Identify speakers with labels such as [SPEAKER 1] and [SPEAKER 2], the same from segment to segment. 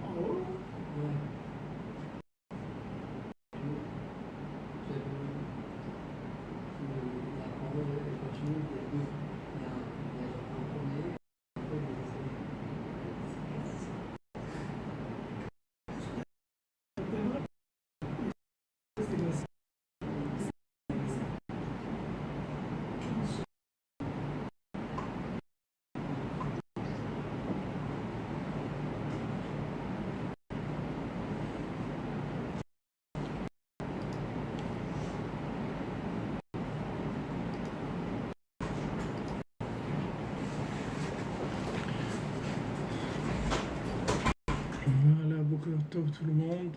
[SPEAKER 1] En haut,
[SPEAKER 2] Ouais. En haut, elle continue, il y a deux. Il y a un premier, après il y a des
[SPEAKER 1] c'est comme ça.
[SPEAKER 3] Voilà, Boker Tov tout le monde.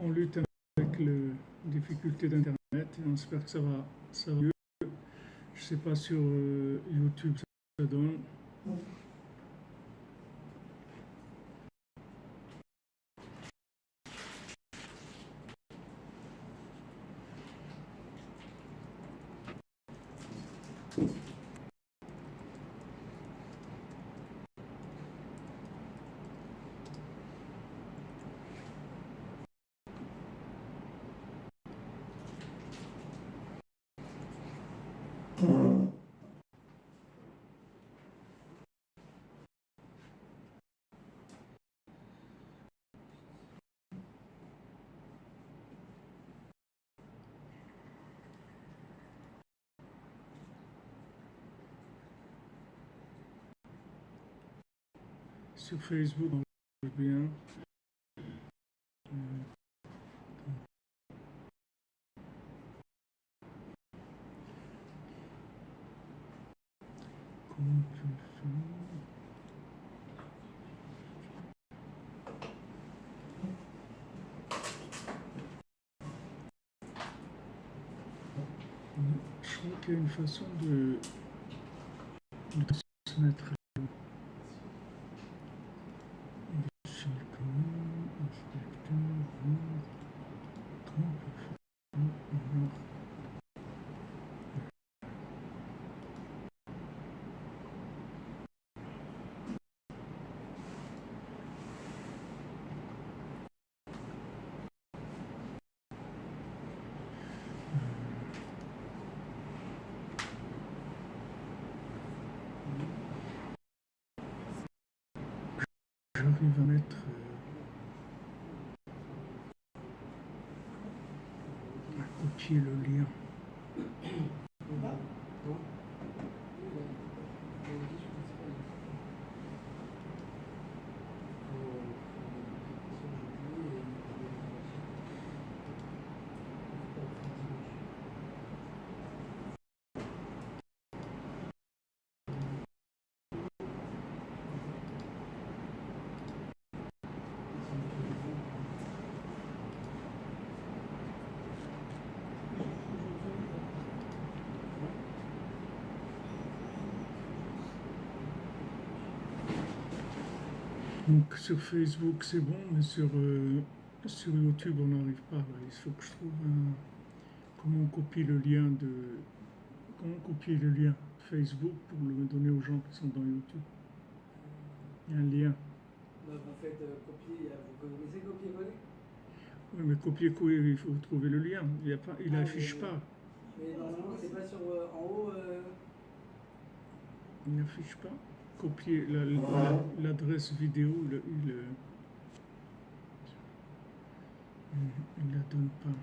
[SPEAKER 3] On lutte avec les difficultés d'Internet et on espère que ça va mieux. Je ne sais pas sur YouTube ça donne. Sur Facebook, on voit bien. Comment on peut faire? Je crois qu'il y a une façon de se mettre. J'arrive à mettre à copier le lien. Donc sur Facebook c'est bon, mais sur YouTube on n'arrive pas. Il faut que je trouve comment copier le lien Facebook pour le donner aux gens qui sont dans YouTube. Il y a un lien.
[SPEAKER 2] Bah, vous faites copier, vous connaissez copier-coller?
[SPEAKER 3] Oui, mais copier-coller, il faut trouver le lien. Il n'affiche pas.
[SPEAKER 2] Mais normalement, c'est pas sur en haut.
[SPEAKER 3] Il n'affiche pas. Copier l'adresse vidéo, il ne la donne pas.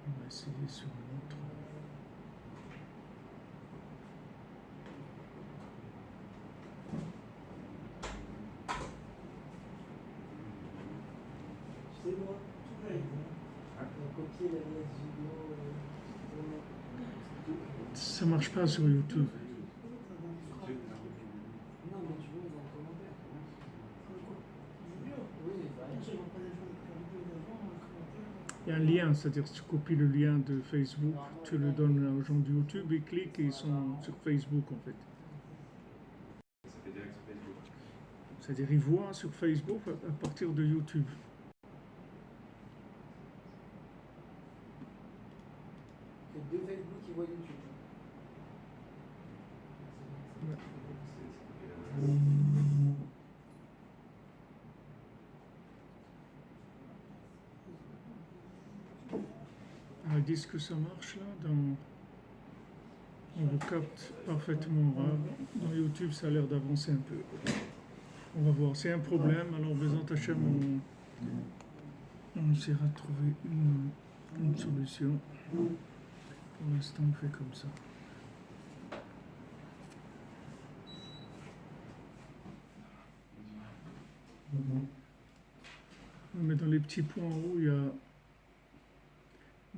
[SPEAKER 3] On va essayer sur un autre.
[SPEAKER 2] Tu sais, moi, copier l'adresse vidéo.
[SPEAKER 3] Ça marche pas sur YouTube.
[SPEAKER 2] Non, mais tu veux dans le commentaire. Oui, bah,
[SPEAKER 3] Il y a un lien, c'est-à-dire que tu copies le lien de Facebook, tu le donnes aux gens de YouTube, ils cliquent et ils sont sur Facebook en fait.
[SPEAKER 4] Ça fait direct sur Facebook.
[SPEAKER 3] C'est-à-dire ils voient sur Facebook à partir de YouTube.
[SPEAKER 2] c'est de Facebook qui voit YouTube.
[SPEAKER 3] Ils disent que ça marche là. On vous capte parfaitement. Dans YouTube, ça a l'air d'avancer un peu. On va voir. C'est un problème. Alors, Bézant Hachem, on essaiera de trouver une solution. Pour l'instant, on fait comme ça. Mais dans les petits points en haut, il y a...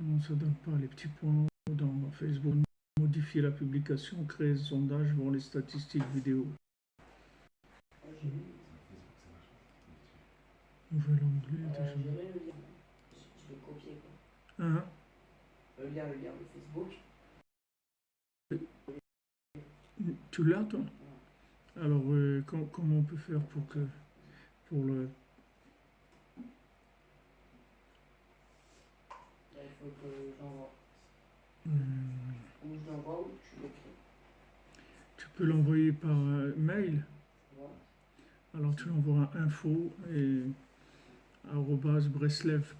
[SPEAKER 3] Non, ça ne donne pas les petits points en haut dans Facebook. Modifier la publication, créer un sondage, voir les statistiques vidéo. Nouvel onglet.
[SPEAKER 2] J'aurai le lien. Je vais copier quoi.
[SPEAKER 3] Hein?
[SPEAKER 2] Le lien de Facebook.
[SPEAKER 3] Tu l'as toi? Alors comment on peut faire pour le...
[SPEAKER 2] Il faut que j'envoie. Ou je l'envoie ou tu l'écris.
[SPEAKER 3] Tu peux l'envoyer par mail.
[SPEAKER 2] Voilà.
[SPEAKER 3] Alors tu l'envoies à info et @breslev.fr.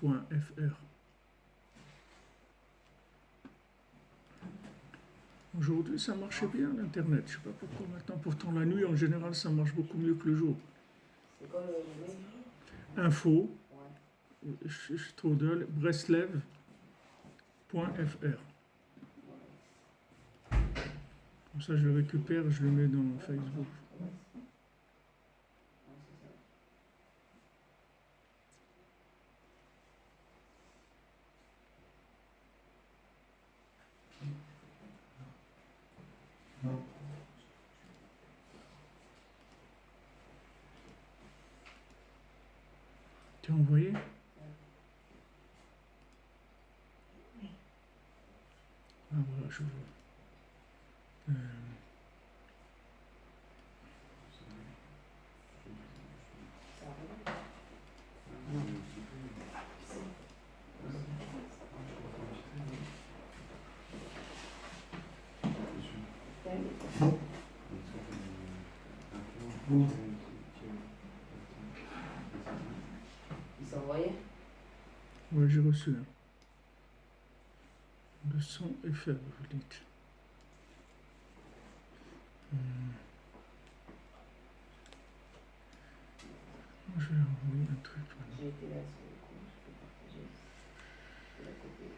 [SPEAKER 3] Aujourd'hui ça marchait bien l'internet, je sais pas pourquoi maintenant. Pourtant la nuit en général ça marche beaucoup mieux que le jour.
[SPEAKER 2] C'est quoi le mail?
[SPEAKER 3] Info,
[SPEAKER 2] Ouais.
[SPEAKER 3] Strudel, breslev.fr. Comme ça je le récupère et je le mets dans Facebook. Tu as envoyé? Ah voilà, je vois.
[SPEAKER 2] Il s'est envoyé?
[SPEAKER 3] Oui, j'ai reçu. Le son est faible, vous dites. Je vais envoyer un truc.
[SPEAKER 2] J'ai été là sur le coup, je peux partager. Je peux la copier.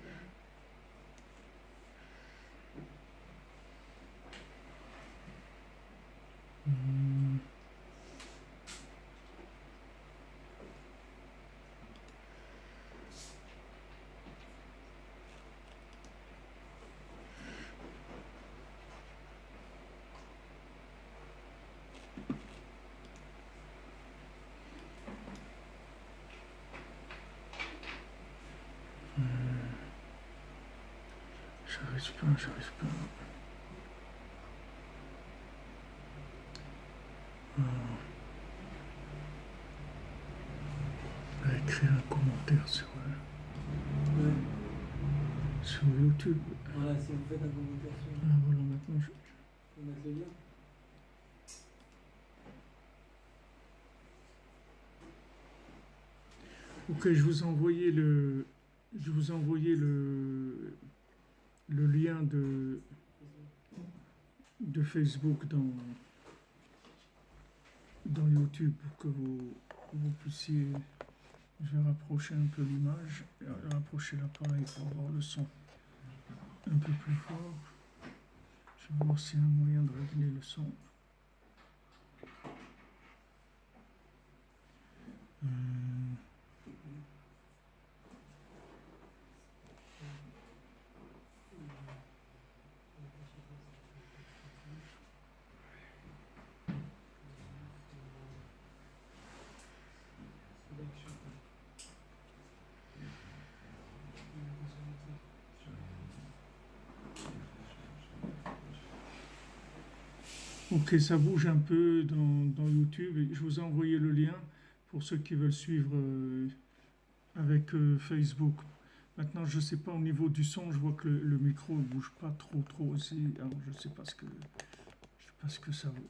[SPEAKER 3] J'arrive pas. À écrire un commentaire sur YouTube.
[SPEAKER 2] Voilà, si vous faites un commentaire sur.
[SPEAKER 3] Ah voilà, maintenant je
[SPEAKER 2] Faut mettre le lien.
[SPEAKER 3] Ok, je vous ai envoyé le lien de Facebook dans YouTube pour que vous puissiez. Je vais rapprocher un peu l'image, rapprocher l'appareil pour avoir le son un peu plus fort. Je vais voir s'il y a un moyen de régler le son. Ok, ça bouge un peu dans YouTube. Je vous ai envoyé le lien pour ceux qui veulent suivre avec Facebook. Maintenant, je ne sais pas au niveau du son, je vois que le micro ne bouge pas trop aussi. Alors, je ne sais pas ce que... Je sais parce que ça vaut.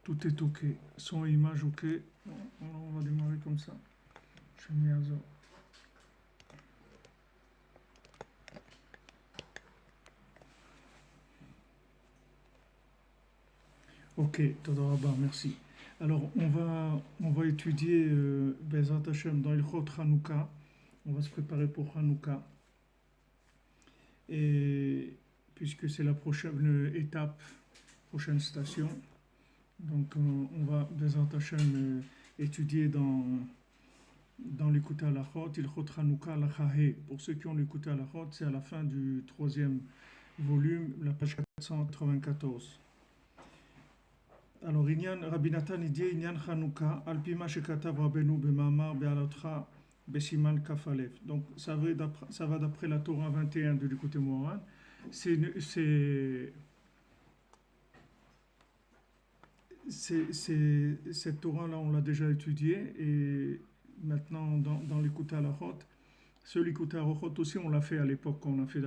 [SPEAKER 3] Tout est OK. Son et image OK. Bon, alors on va démarrer comme ça. J'ai mis à zéro. Ok, Todarabah, merci. Alors, on va étudier Bezrat Hashem dans Ilchot Hanouka. On va se préparer pour Hanouka. Et puisque c'est la prochaine étape, prochaine station, donc on va Bezrat Hashem étudier dans l'écouté à la Chot, Ilchot Hanouka la Chahé. Pour ceux qui ont l'écouté à la Chot, c'est à la fin du 3e volume, la page 494. Alors, Rabbi Nathan dit Inyan Hanouka, Alpima Shekatav Rabbeinu Bemamar Be'alotra Besiman Kafalev. Donc, ça va d'après la Torah 21 de l'écouté Moran. Cette Torah-là, on l'a déjà étudiée. Et maintenant, dans l'écouté à la Chot, ce l'écouté à la Chot aussi, on l'a fait à l'époque quand on a fait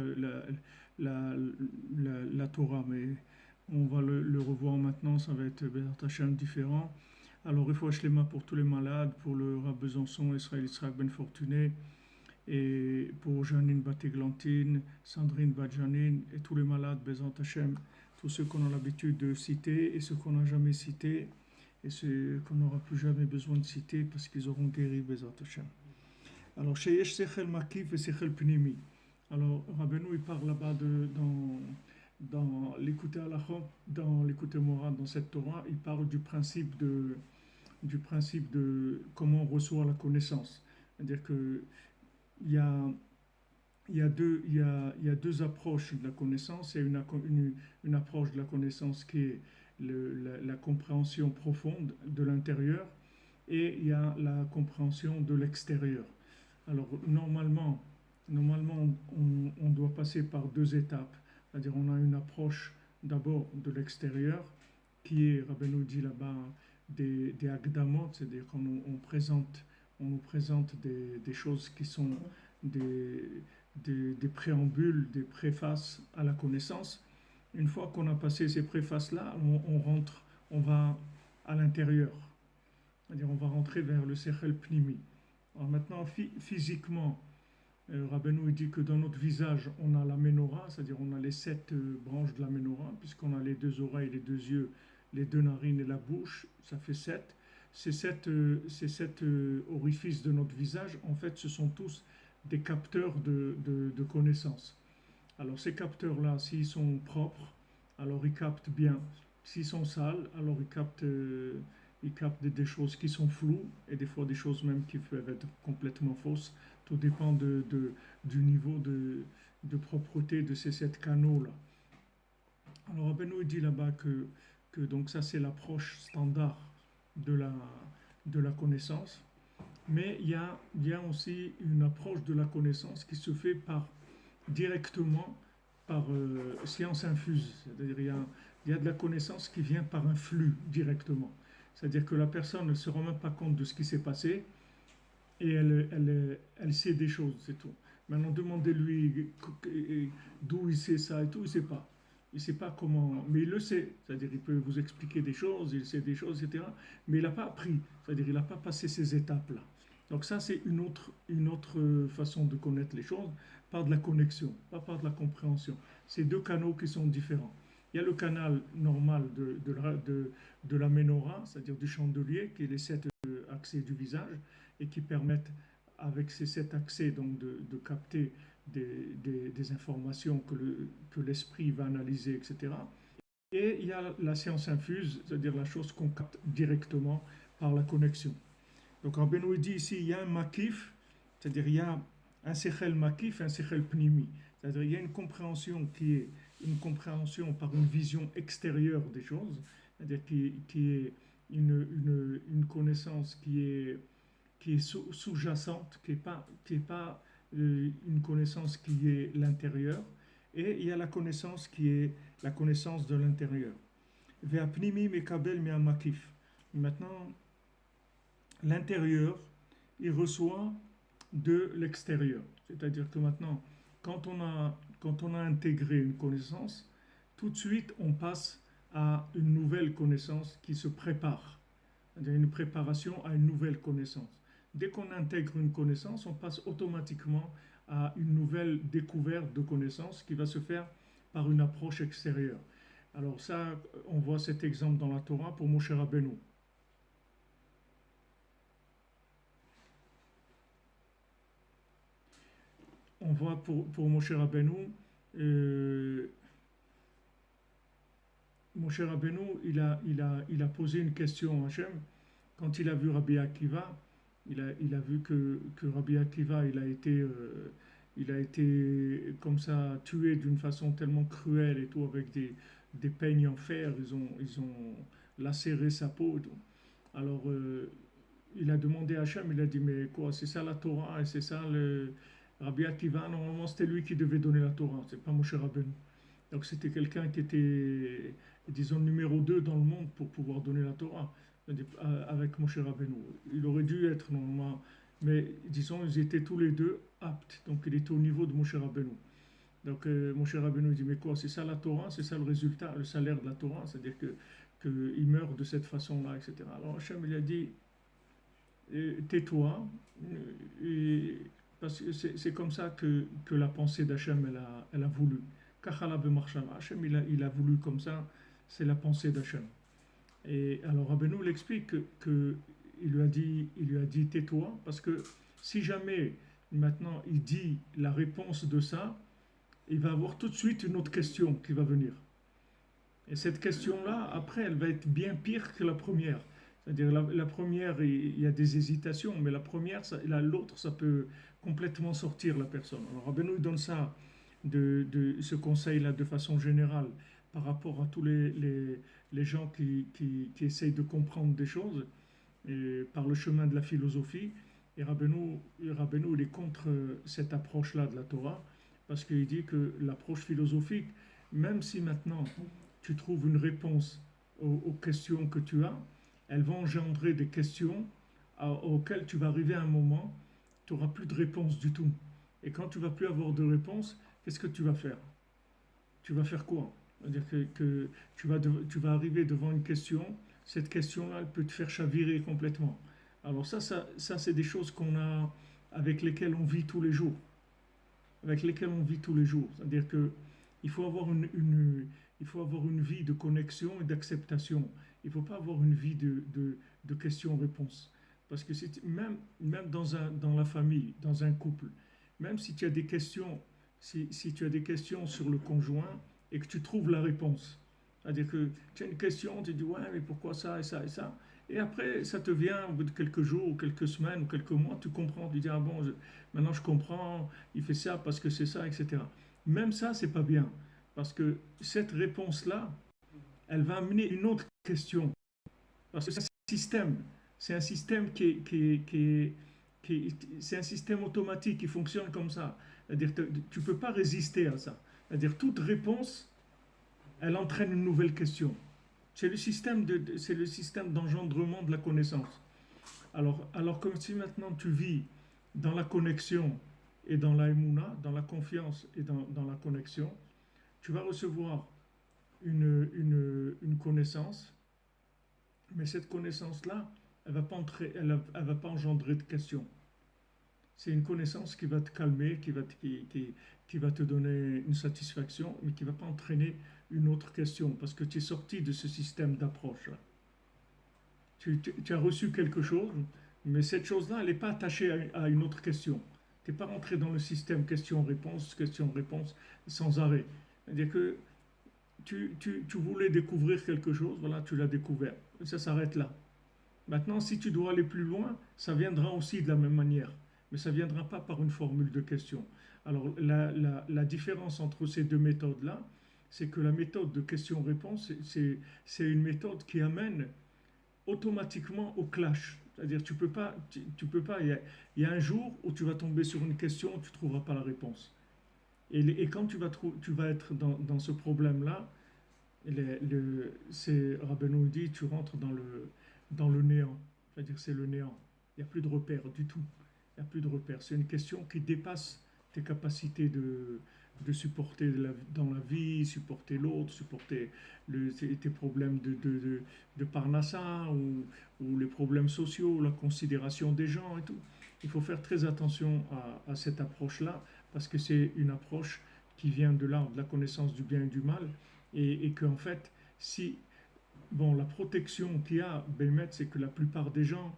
[SPEAKER 3] la Torah. Mais on va le revoir maintenant, ça va être Bezrat Hashem différent. Alors, Refouach Lema pour tous les malades, pour le Rav Besançon, Israël Ben Fortuné, et pour Janine Batéglantine, Sandrine Badjanine, et tous les malades, Bezrat Hashem, tous ceux qu'on a l'habitude de citer, et ceux qu'on n'a jamais cités, et ceux qu'on n'aura plus jamais besoin de citer, parce qu'ils auront guéri, Bezrat Hashem. Alors, Sheyesh Sechel Makif et Sechel Pnimi. Alors, Rabbeinu, il parle là-bas dans l'écouté à la Chot, dans l'écouté Moran, dans cette Torah, il parle du principe de comment on reçoit la connaissance. C'est-à-dire que il y a deux approches de la connaissance. Il y a une approche de la connaissance qui est la compréhension profonde de l'intérieur, et il y a la compréhension de l'extérieur. Alors, normalement on doit passer par deux étapes. C'est-à-dire on a une approche d'abord de l'extérieur, qui est, Rabbeinu dit là-bas, des Akdamot, c'est-à-dire qu'on nous présente des choses qui sont des préambules, des préfaces à la connaissance. Une fois qu'on a passé ces préfaces-là, on va à l'intérieur. C'est-à-dire on va rentrer vers le Sechel Pnimi. Alors maintenant, physiquement, Rabbeinu dit que dans notre visage, on a la menorah, c'est-à-dire on a les 7 branches de la menorah, puisqu'on a les 2 oreilles, les 2 yeux, les 2 narines et la bouche, ça fait 7. Ces 7 orifices de notre visage, en fait, ce sont tous des capteurs de connaissances. Alors ces capteurs-là, s'ils sont propres, alors ils captent bien. S'ils sont sales, alors ils captent des choses qui sont floues, et des fois des choses même qui peuvent être complètement fausses. Tout dépend du niveau de propreté de ces 7 canaux-là. Alors Rabbeinu dit là-bas que donc ça c'est l'approche standard de la connaissance, mais il y a aussi une approche de la connaissance qui se fait directement par science infuse. C'est-à-dire il y a de la connaissance qui vient par un flux directement. C'est-à-dire que la personne ne se rend même pas compte de ce qui s'est passé, et elle sait des choses, c'est tout. Maintenant, demandez-lui d'où il sait ça et tout, il ne sait pas. Il ne sait pas comment, mais il le sait. C'est-à-dire il peut vous expliquer des choses, il sait des choses, etc. Mais il n'a pas appris, c'est-à-dire il n'a pas passé ces étapes-là. Donc ça, c'est une autre façon de connaître les choses, par de la connexion, pas par de la compréhension. C'est 2 canaux qui sont différents. Il y a le canal normal de la menorah, c'est-à-dire du chandelier, qui est les 7 accès du visage, et qui permettent, avec ces 7 accès, donc de capter des informations que l'esprit va analyser, etc. Et il y a la science infuse, c'est-à-dire la chose qu'on capte directement par la connexion. Donc Rabbeinu dit ici, il y a un makif, c'est-à-dire il y a un sechel makif, un sechel pnimi. C'est-à-dire il y a une compréhension qui est une compréhension par une vision extérieure des choses, c'est-à-dire qui est une connaissance qui est sous-jacente, qui est pas une connaissance qui est l'intérieur, et il y a la connaissance qui est la connaissance de l'intérieur. Ve'apnimi mekabel me'amakif. Maintenant, l'intérieur, il reçoit de l'extérieur. C'est-à-dire que maintenant, quand on a intégré une connaissance, tout de suite on passe à une nouvelle connaissance qui se prépare. C'est-à-dire une préparation à une nouvelle connaissance. Dès qu'on intègre une connaissance, on passe automatiquement à une nouvelle découverte de connaissance qui va se faire par une approche extérieure. Alors ça, on voit cet exemple dans la Torah pour Moshe Rabbeinu. On voit pour Moshe Rabbeinu, Moshe Rabbeinu, il a posé une question à Hachem. Quand il a vu Rabbi Akiva, il a vu que Rabbi Akiva, il a été comme ça tué d'une façon tellement cruelle et tout, avec des peignes en fer, ils ont lacéré sa peau. Alors, il a demandé à Hachem, il a dit, mais quoi, c'est ça la Torah, et c'est ça le Rabbi Akiva, normalement c'était lui qui devait donner la Torah, c'est pas Moshe Rabbeinu. Donc c'était quelqu'un qui était, disons, numéro 2 dans le monde pour pouvoir donner la Torah avec Moshe Rabbeinu. Il aurait dû être normalement, mais disons, ils étaient tous les deux aptes. Donc il était au niveau de Moshe Rabbeinu. Donc Moshe Rabbeinu dit, mais quoi, c'est ça la Torah, c'est ça le résultat, le salaire de la Torah, c'est-à-dire qu'il meurt de cette façon-là, etc. Alors Hachem, il a dit, tais-toi, parce que c'est comme ça que la pensée d'Hachem, elle a voulu. Kachala b'marshama. Hachem, il a voulu comme ça, c'est la pensée d'Hachem. Et alors Rabbeinu l'explique il lui a dit tais-toi, parce que si jamais maintenant il dit la réponse de ça, il va avoir tout de suite une autre question qui va venir. Et cette question-là, après, elle va être bien pire que la première. C'est-à-dire la première, il y a des hésitations, mais la première, l'autre, ça peut complètement sortir la personne. Alors Rabbeinu donne ça, ce conseil-là de façon générale par rapport à tous les gens qui essayent de comprendre des choses par le chemin de la philosophie. Et Rabbeinu, il est contre cette approche-là de la Torah, parce qu'il dit que l'approche philosophique, même si maintenant tu trouves une réponse aux questions que tu as, elles vont engendrer des questions auxquelles tu vas arriver à un moment, tu n'auras plus de réponse du tout. Et quand tu vas plus avoir de réponse, qu'est-ce que tu vas faire? Tu vas faire quoi? C'est-à-dire que tu vas arriver devant une question, cette question-là, elle peut te faire chavirer complètement. Alors ça c'est des choses avec lesquelles on vit tous les jours. Avec lesquelles on vit tous les jours. C'est-à-dire que il faut avoir il faut avoir une vie de connexion et d'acceptation. Il ne faut pas avoir une vie de questions-réponses. Parce que même dans la famille, dans un couple, même si tu as des questions, si tu as des questions sur le conjoint et que tu trouves la réponse, c'est-à-dire que tu as une question, tu dis ouais, mais pourquoi ça et ça et ça, et après ça te vient au bout de quelques jours ou quelques semaines ou quelques mois, tu comprends, tu dis ah bon, maintenant je comprends, il fait ça parce que c'est ça, etc. Même ça, c'est pas bien, parce que cette réponse-là, elle va amener une autre question. Parce que c'est un système c'est un système automatique qui fonctionne comme ça. C'est-à-dire que tu ne peux pas résister à ça. C'est-à-dire toute réponse, elle entraîne une nouvelle question. C'est le système d'engendrement de la connaissance. Alors comme si maintenant tu vis dans la connexion et dans la émouna, dans la confiance et dans la connexion, tu vas recevoir une connaissance, mais cette connaissance-là, elle ne va pas engendrer de questions. C'est une connaissance qui va te calmer, qui va te donner une satisfaction, mais qui ne va pas entraîner une autre question, parce que tu es sorti de ce système d'approche. Tu as reçu quelque chose, mais cette chose-là, elle n'est pas attachée à une autre question. Tu n'es pas rentré dans le système question-réponse sans arrêt. C'est-à-dire que tu voulais découvrir quelque chose, voilà, tu l'as découvert. Ça s'arrête là. Maintenant, si tu dois aller plus loin, ça viendra aussi de la même manière. Mais ça ne viendra pas par une formule de question. Alors, la différence entre ces deux méthodes-là, c'est que la méthode de question-réponse, c'est une méthode qui amène automatiquement au clash. C'est-à-dire, tu peux pas, il y a un jour où tu vas tomber sur une question, tu ne trouveras pas la réponse. Et quand tu vas être dans ce problème-là, Rabbeinu dit, tu rentres dans le néant. C'est-à-dire, c'est le néant. Il n'y a plus de repères du tout. Il n'y a plus de repères. C'est une question qui dépasse tes capacités de supporter dans la vie, supporter l'autre, supporter tes problèmes de parnassa ou les problèmes sociaux, la considération des gens et tout. Il faut faire très attention à cette approche-là parce que c'est une approche qui vient de là, de la connaissance du bien et du mal et qu'en fait, si, bon, la protection qu'il y a, Bémet, c'est que la plupart des gens,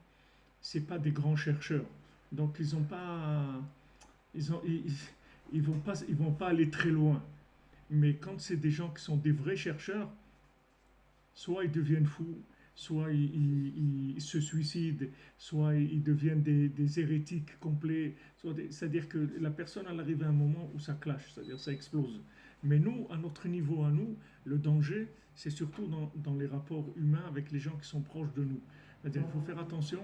[SPEAKER 3] c'est pas des grands chercheurs. Donc ils ont pas, ils ont, ils vont pas aller très loin. Mais quand c'est des gens qui sont des vrais chercheurs, soit ils deviennent fous, soit ils se suicident, soit ils deviennent des hérétiques complets. C'est-à-dire que la personne, elle arrive à un moment où ça clash, c'est-à-dire ça explose. Mais nous, à notre niveau, à nous, le danger, c'est surtout dans les rapports humains avec les gens qui sont proches de nous. C'est-à-dire qu'il faut faire attention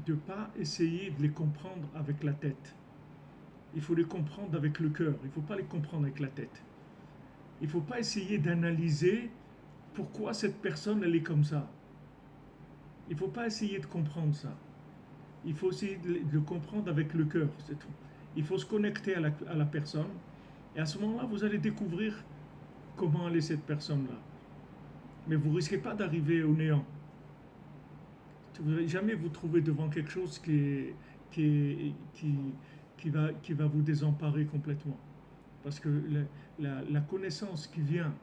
[SPEAKER 3] de ne pas essayer de les comprendre avec la tête. Il faut les comprendre avec le cœur, il ne faut pas les comprendre avec la tête. Il ne faut pas essayer d'analyser pourquoi cette personne elle est comme ça. Il ne faut pas essayer de comprendre ça. Il faut essayer de le comprendre avec le cœur, c'est tout. Il faut se connecter à la personne et à ce moment-là, vous allez découvrir comment elle est cette personne-là. Mais vous ne risquez pas d'arriver au néant. Vous n'allez jamais vous trouver devant quelque chose qui va vous désemparer complètement. Parce que la connaissance qui vient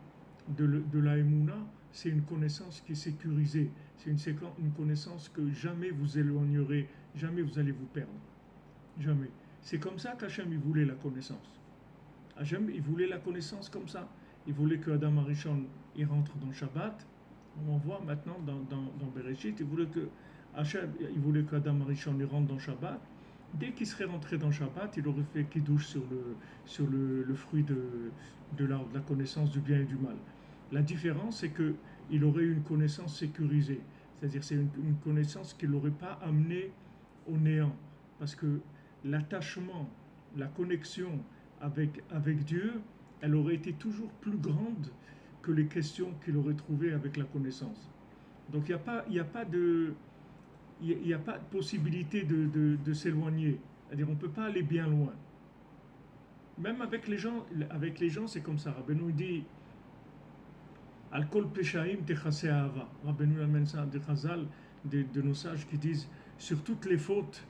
[SPEAKER 3] de la Emouna, c'est une connaissance qui est sécurisée. C'est une connaissance que jamais vous éloignerez, jamais vous allez vous perdre. Jamais. C'est comme ça qu'Hachem il voulait la connaissance. Hachem il voulait la connaissance comme ça. Il voulait que Adam Arishon il rentre dans Shabbat. On voit maintenant dans Bereshit, il voulait que Adam Arishon il rentre dans Shabbat. Dès qu'il serait rentré dans Shabbat, il aurait fait Kiddush sur le fruit de la connaissance du bien et du mal. La différence, c'est qu'il aurait une connaissance sécurisée. C'est-à-dire c'est une connaissance qui ne l'aurait pas amené au néant. Parce que l'attachement, la connexion avec Dieu, elle aurait été toujours plus grande que les questions qu'il aurait trouvées avec la connaissance. Donc il n'y a pas de possibilité de s'éloigner. C'est-à-dire on ne peut pas aller bien loin. Même avec les gens c'est comme ça. Rabbeinu dit Al kol peshaim techase ahava. Rabbeinu amène ça des Chazal, de nos sages qui disent sur toutes les fautes,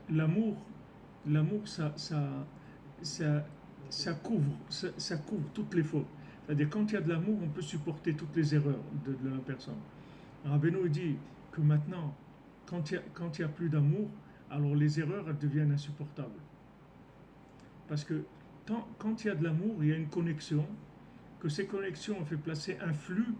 [SPEAKER 3] l'amour ça couvre toutes les fautes. C'est-à-dire quand il y a de l'amour, on peut supporter toutes les erreurs de la personne. Rabbeinu dit que maintenant, quand il y a plus d'amour, alors les erreurs elles deviennent insupportables. Parce que quand il y a de l'amour, il y a une connexion, que ces connexions ont fait placer un flux,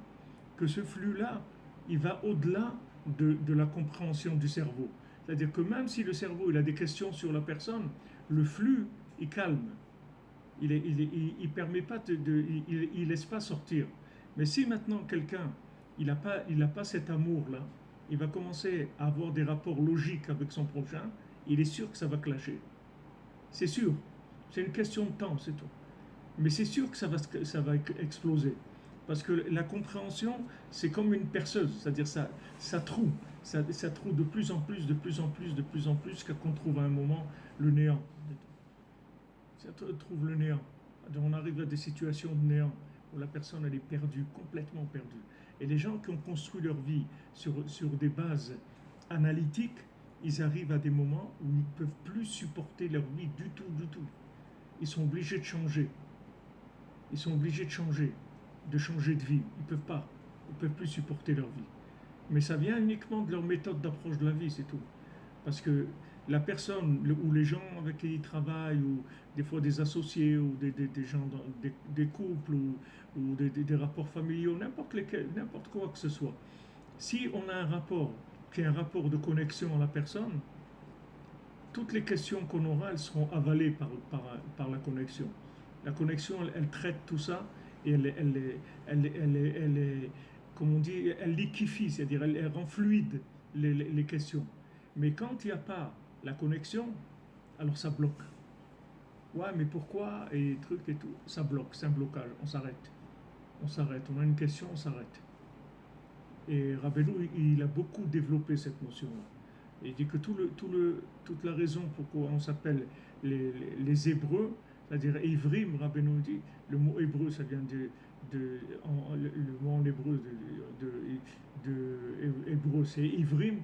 [SPEAKER 3] que ce flux-là, il va au-delà de la compréhension du cerveau. C'est-à-dire que même si le cerveau il a des questions sur la personne, le flux, il calme. Il permet pas il laisse pas sortir. Mais si maintenant quelqu'un il n'a pas cet amour-là, il va commencer à avoir des rapports logiques avec son prochain, il est sûr que ça va clasher. C'est sûr. C'est une question de temps, c'est tout. Mais c'est sûr que ça va exploser. Parce que la compréhension, c'est comme une perceuse, c'est-à-dire ça troue. Ça troue de plus en plus, jusqu'à qu'on trouve à un moment le néant. Ça trouve le néant. Donc on arrive à des situations de néant où la personne elle est perdue, complètement perdue. Et les gens qui ont construit leur vie sur des bases analytiques, ils arrivent à des moments où ils ne peuvent plus supporter leur vie du tout. Ils sont obligés de changer. Ils sont obligés de changer de vie. Ils ne peuvent plus supporter leur vie. Mais ça vient uniquement de leur méthode d'approche de la vie, c'est tout. Parce que la personne ou les gens avec qui ils travaillent, ou des fois des associés, ou des gens, des couples, ou des rapports familiaux, n'importe quoi que ce soit. Si on a un rapport qui est un rapport de connexion à la personne, toutes les questions qu'on aura, elles seront avalées par la connexion. La connexion, elle traite tout ça et elle comme on dit, elle liquéfie, c'est-à-dire elle rend fluide les questions. Mais quand il n'y a pas la connexion, alors ça bloque. Ouais, mais pourquoi et trucs et tout, ça bloque, c'est un blocage, on s'arrête. On a une question, on s'arrête. Et Rabbeinu, il a beaucoup développé cette notion-là. Et il dit que toute la raison pourquoi on s'appelle les Hébreux, c'est-à-dire Ivrim, Rabbeinu dit, le mot hébreu, ça vient le mot en hébreu de hébreu, c'est Ivrim.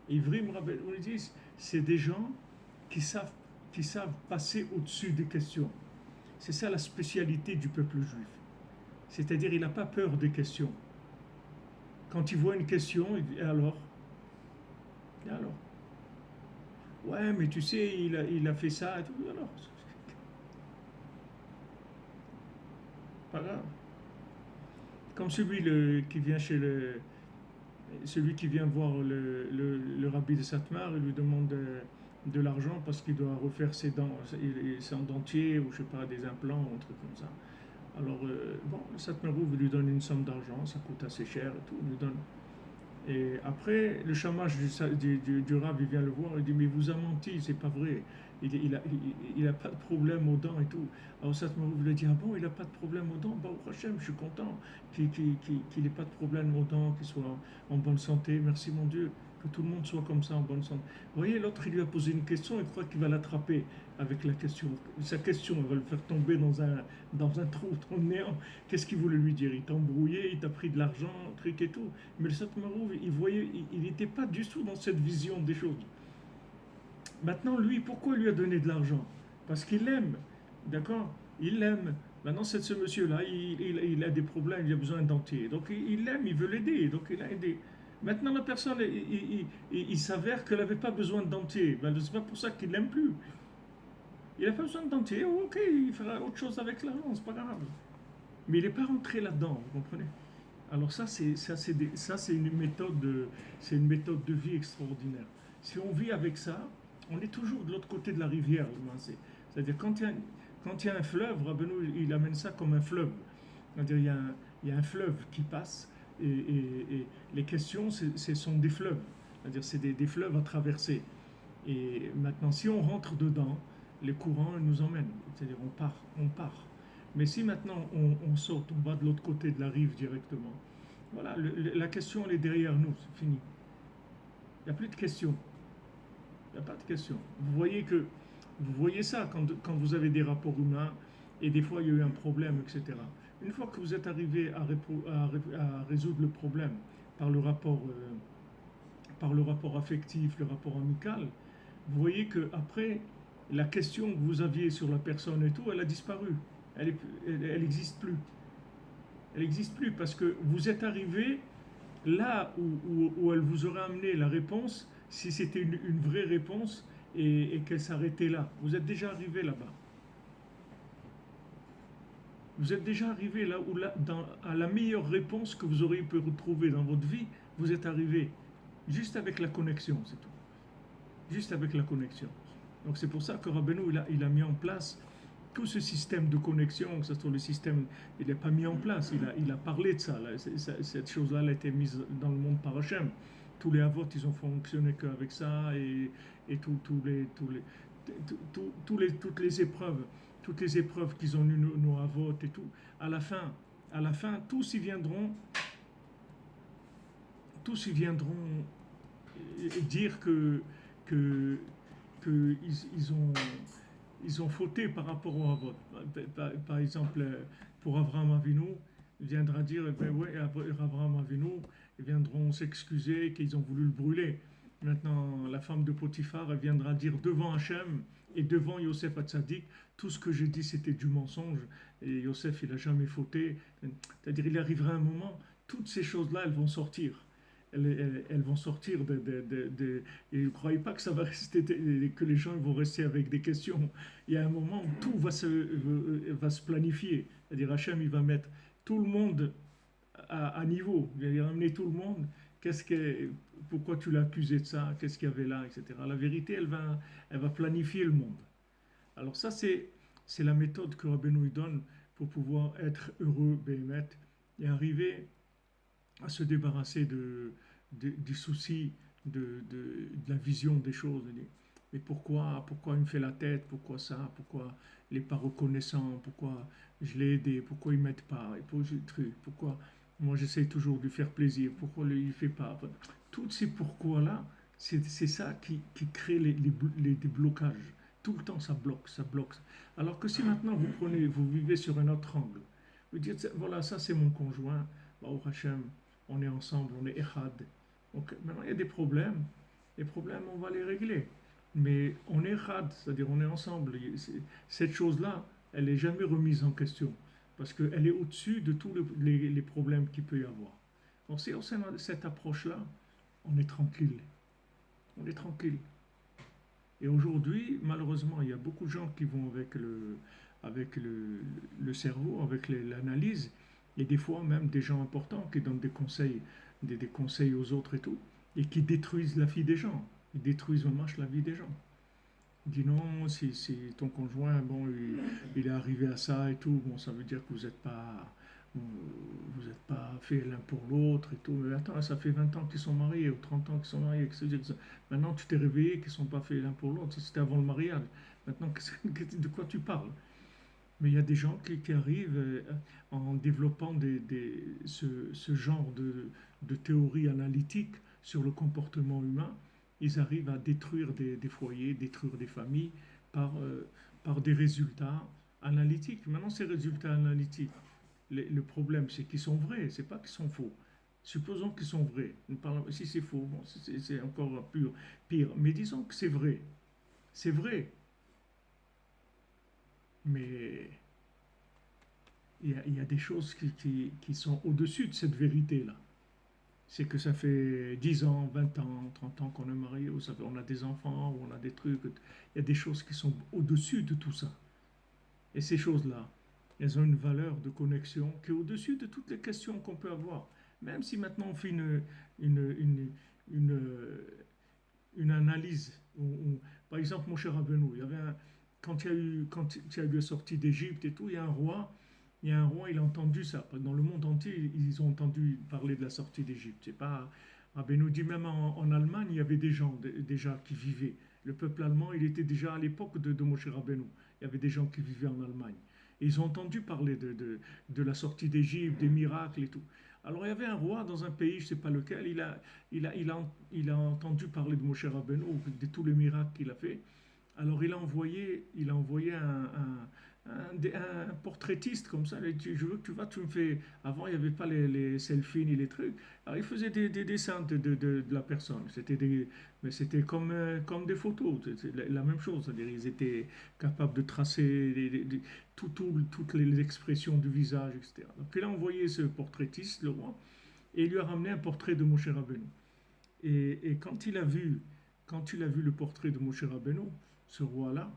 [SPEAKER 3] Ivrim, Rabbeinu dit, c'est des gens qui savent passer au-dessus des questions. C'est ça la spécialité du peuple juif. C'est-à-dire, il n'a pas peur des questions. Quand il voit une question, il dit, et alors? Et alors? Ouais, mais tu sais, il a fait ça, et tout. Alors, pas grave. Comme qui vient celui qui vient voir le rabbi de Satmar, il lui demande de l'argent parce qu'il doit refaire ses dents, ses dentiers, ou je sais pas, des implants, ou un truc comme ça. Alors, bon, le Satmarouf lui donne une somme d'argent, ça coûte assez cher et tout, il lui donne. Et après, le chamash du rab, il vient le voir, il dit, mais il vous a menti, c'est pas vrai. Il a pas de problème aux dents et tout. Alors Satmarouf lui dit, ah bon, il a pas de problème aux dents? Bah, au Hachem, je suis content qu'il n'ait pas de problème aux dents, qu'il soit en bonne santé. Merci mon Dieu, que tout le monde soit comme ça, en bonne santé. Vous voyez, l'autre, il lui a posé une question, il croit qu'il va l'attraper avec la question. Sa question, elle va le faire tomber dans un trou, dans le néant. Qu'est-ce qu'il voulait lui dire? Il t'a embrouillé, il t'a pris de l'argent, un truc et tout. Mais le Satmarouf, il n'était pas du tout dans cette vision des choses. Maintenant, lui, pourquoi il lui a donné de l'argent? Parce qu'il l'aime, d'accord? Il l'aime. Maintenant, c'est ce monsieur-là, il a des problèmes, il a besoin d'un dentier. Donc, il l'aime, il veut l'aider, donc il a aidé. Maintenant, la personne, il s'avère qu'elle n'avait pas besoin de dentier. Ben, c'est pas pour ça qu'il l'aime plus. Il n'a pas besoin de dentier, ok, il fera autre chose avec l'argent, c'est pas grave. Mais il n'est pas rentré là-dedans, vous comprenez? Alors c'est une méthode de vie extraordinaire. Si on vit avec ça, on est toujours de l'autre côté de la rivière. C'est-à-dire quand il y a un fleuve, Rabbeinu, il amène ça comme un fleuve. C'est-à-dire il y a un fleuve qui passe et les questions, ce sont des fleuves. C'est-à-dire c'est des fleuves à traverser. Et maintenant, si on rentre dedans, les courants nous emmènent. C'est-à-dire on part. Mais si maintenant on saute, on va de l'autre côté de la rive directement, voilà, la question elle est derrière nous, c'est fini. Il n'y a plus de questions. Il n'y a pas de questions. Vous voyez ça quand vous avez des rapports humains et des fois il y a eu un problème, etc. Une fois que vous êtes arrivé à résoudre le problème par le rapport affectif, le rapport amical, vous voyez que après la question que vous aviez sur la personne et tout, elle a disparu. Elle n'existe plus. Elle n'existe plus parce que vous êtes arrivé là où elle vous aurait amené la réponse si c'était une vraie réponse et qu'elle s'arrêtait là. Vous êtes déjà arrivé là-bas. Vous êtes déjà arrivé là où à la meilleure réponse que vous auriez pu retrouver dans votre vie, vous êtes arrivé juste avec la connexion, c'est tout. Juste avec la connexion. Donc c'est pour ça que Rabbeinu il a mis en place tout ce système de connexion, que ce soit le système, il n'est pas mis en place, il a parlé de ça. Cette chose-là elle a été mise dans le monde par Hachem. Tous les avots, ils ont fonctionné qu'avec ça, et toutes les épreuves qu'ils ont eu nos avots et tout. À la fin, tous y viendront dire ils ont fauté par rapport au Havot. Par exemple, pour Abraham Avinu, il viendra dire, ouais, Abraham Avinu, ils viendront s'excuser qu'ils ont voulu le brûler. Maintenant, la femme de Potiphar, elle viendra dire devant Hachem et devant Yosef Hatzadik, tout ce que j'ai dit c'était du mensonge, et Yosef il n'a jamais fauté. C'est-à-dire, il arrivera un moment, toutes ces choses-là, elles vont sortir. Elles vont sortir et ne croyez pas que ça va rester, que les gens vont rester avec des questions. Il y a un moment où tout va se planifier. C'est-à-dire Hachem, il va mettre tout le monde à niveau. Il va ramener tout le monde. Pourquoi tu l'as accusé de ça? Qu'est-ce qu'il y avait là, etc. La vérité, elle va planifier le monde. Alors ça, c'est la méthode que Rabbeinu donne pour pouvoir être heureux, béhémet, et arriver à se débarrasser du souci de la vision des choses. Mais pourquoi il me fait la tête? Pourquoi ça? Pourquoi il n'est pas reconnaissant? Pourquoi je l'ai aidé? Pourquoi il ne m'aide pas? Pourquoi moi j'essaye toujours de lui faire plaisir? Pourquoi il ne fait pas? Tous ces pourquoi-là, C'est ça qui crée des blocages. Tout le temps, ça bloque, ça bloque. Alors que si maintenant vous vivez sur un autre angle, vous dites, voilà, ça c'est mon conjoint, bah, au Hachem, on est ensemble, on est Echad. Donc maintenant, il y a des problèmes. Les problèmes, on va les régler. Mais on est Echad, c'est-à-dire on est ensemble. Cette chose-là, elle n'est jamais remise en question. Parce qu'elle est au-dessus de tous les problèmes qu'il peut y avoir. Donc si on a cette approche-là, on est tranquille. On est tranquille. Et aujourd'hui, malheureusement, il y a beaucoup de gens qui vont avec le cerveau, avec l'analyse, et des fois même des gens importants qui donnent des conseils, des conseils aux autres et tout, et qui détruisent la vie des gens. Ils détruisent en marche la vie des gens. Ils disent non, si ton conjoint, bon, il est arrivé à ça et tout, bon, ça veut dire que vous êtes pas fait l'un pour l'autre et tout. Mais attends, ça fait 20 ans qu'ils sont mariés ou 30 ans qu'ils sont mariés. Maintenant, tu t'es réveillé qu'ils ne sont pas faits l'un pour l'autre. C'était avant le mariage. Maintenant, de quoi tu parles? Mais il y a des gens qui arrivent en développant ce genre de théorie analytique sur le comportement humain. Ils arrivent à détruire des foyers, détruire des familles par des résultats analytiques. Maintenant, ces résultats analytiques, le problème, c'est qu'ils sont vrais, c'est pas qu'ils sont faux. Supposons qu'ils sont vrais. Si c'est faux, bon, c'est encore pire. Mais disons que c'est vrai. C'est vrai. Mais il y a des choses qui sont au-dessus de cette vérité-là. C'est que ça fait 10 ans, 20 ans, 30 ans qu'on est marié, ou on a des enfants, ou on a des trucs. Il y a des choses qui sont au-dessus de tout ça. Et ces choses-là, elles ont une valeur de connexion qui est au-dessus de toutes les questions qu'on peut avoir. Même si maintenant on fait une, une analyse. Par exemple, mon cher Rabbeinu, quand il y a eu la sortie d'Égypte et tout, il y a un roi, il a entendu ça. Dans le monde entier, ils ont entendu parler de la sortie d'Égypte. C'est pas, Rabbeinu dit même en Allemagne, il y avait des gens déjà qui vivaient. Le peuple allemand, il était déjà à l'époque de Moshe Rabbeinu. Il y avait des gens qui vivaient en Allemagne. Et ils ont entendu parler de la sortie d'Égypte, des miracles et tout. Alors il y avait un roi dans un pays, je ne sais pas lequel, il a entendu parler de Moshe Rabbeinu, de tous les miracles qu'il a fait. Alors il a envoyé un portraitiste comme ça. Il a dit, je veux que tu me fais. Avant, il n'y avait pas les selfies ni les trucs. Alors il faisait des dessins de la personne. Mais c'était comme des photos. C'est la même chose. C'est-à-dire, ils étaient capables de tracer toutes les expressions du visage, etc. Donc il a envoyé ce portraitiste, le roi, et il lui a ramené un portrait de Moshe Rabbeinu. Et quand il a vu le portrait de Moshe Rabbeinu, ce roi-là,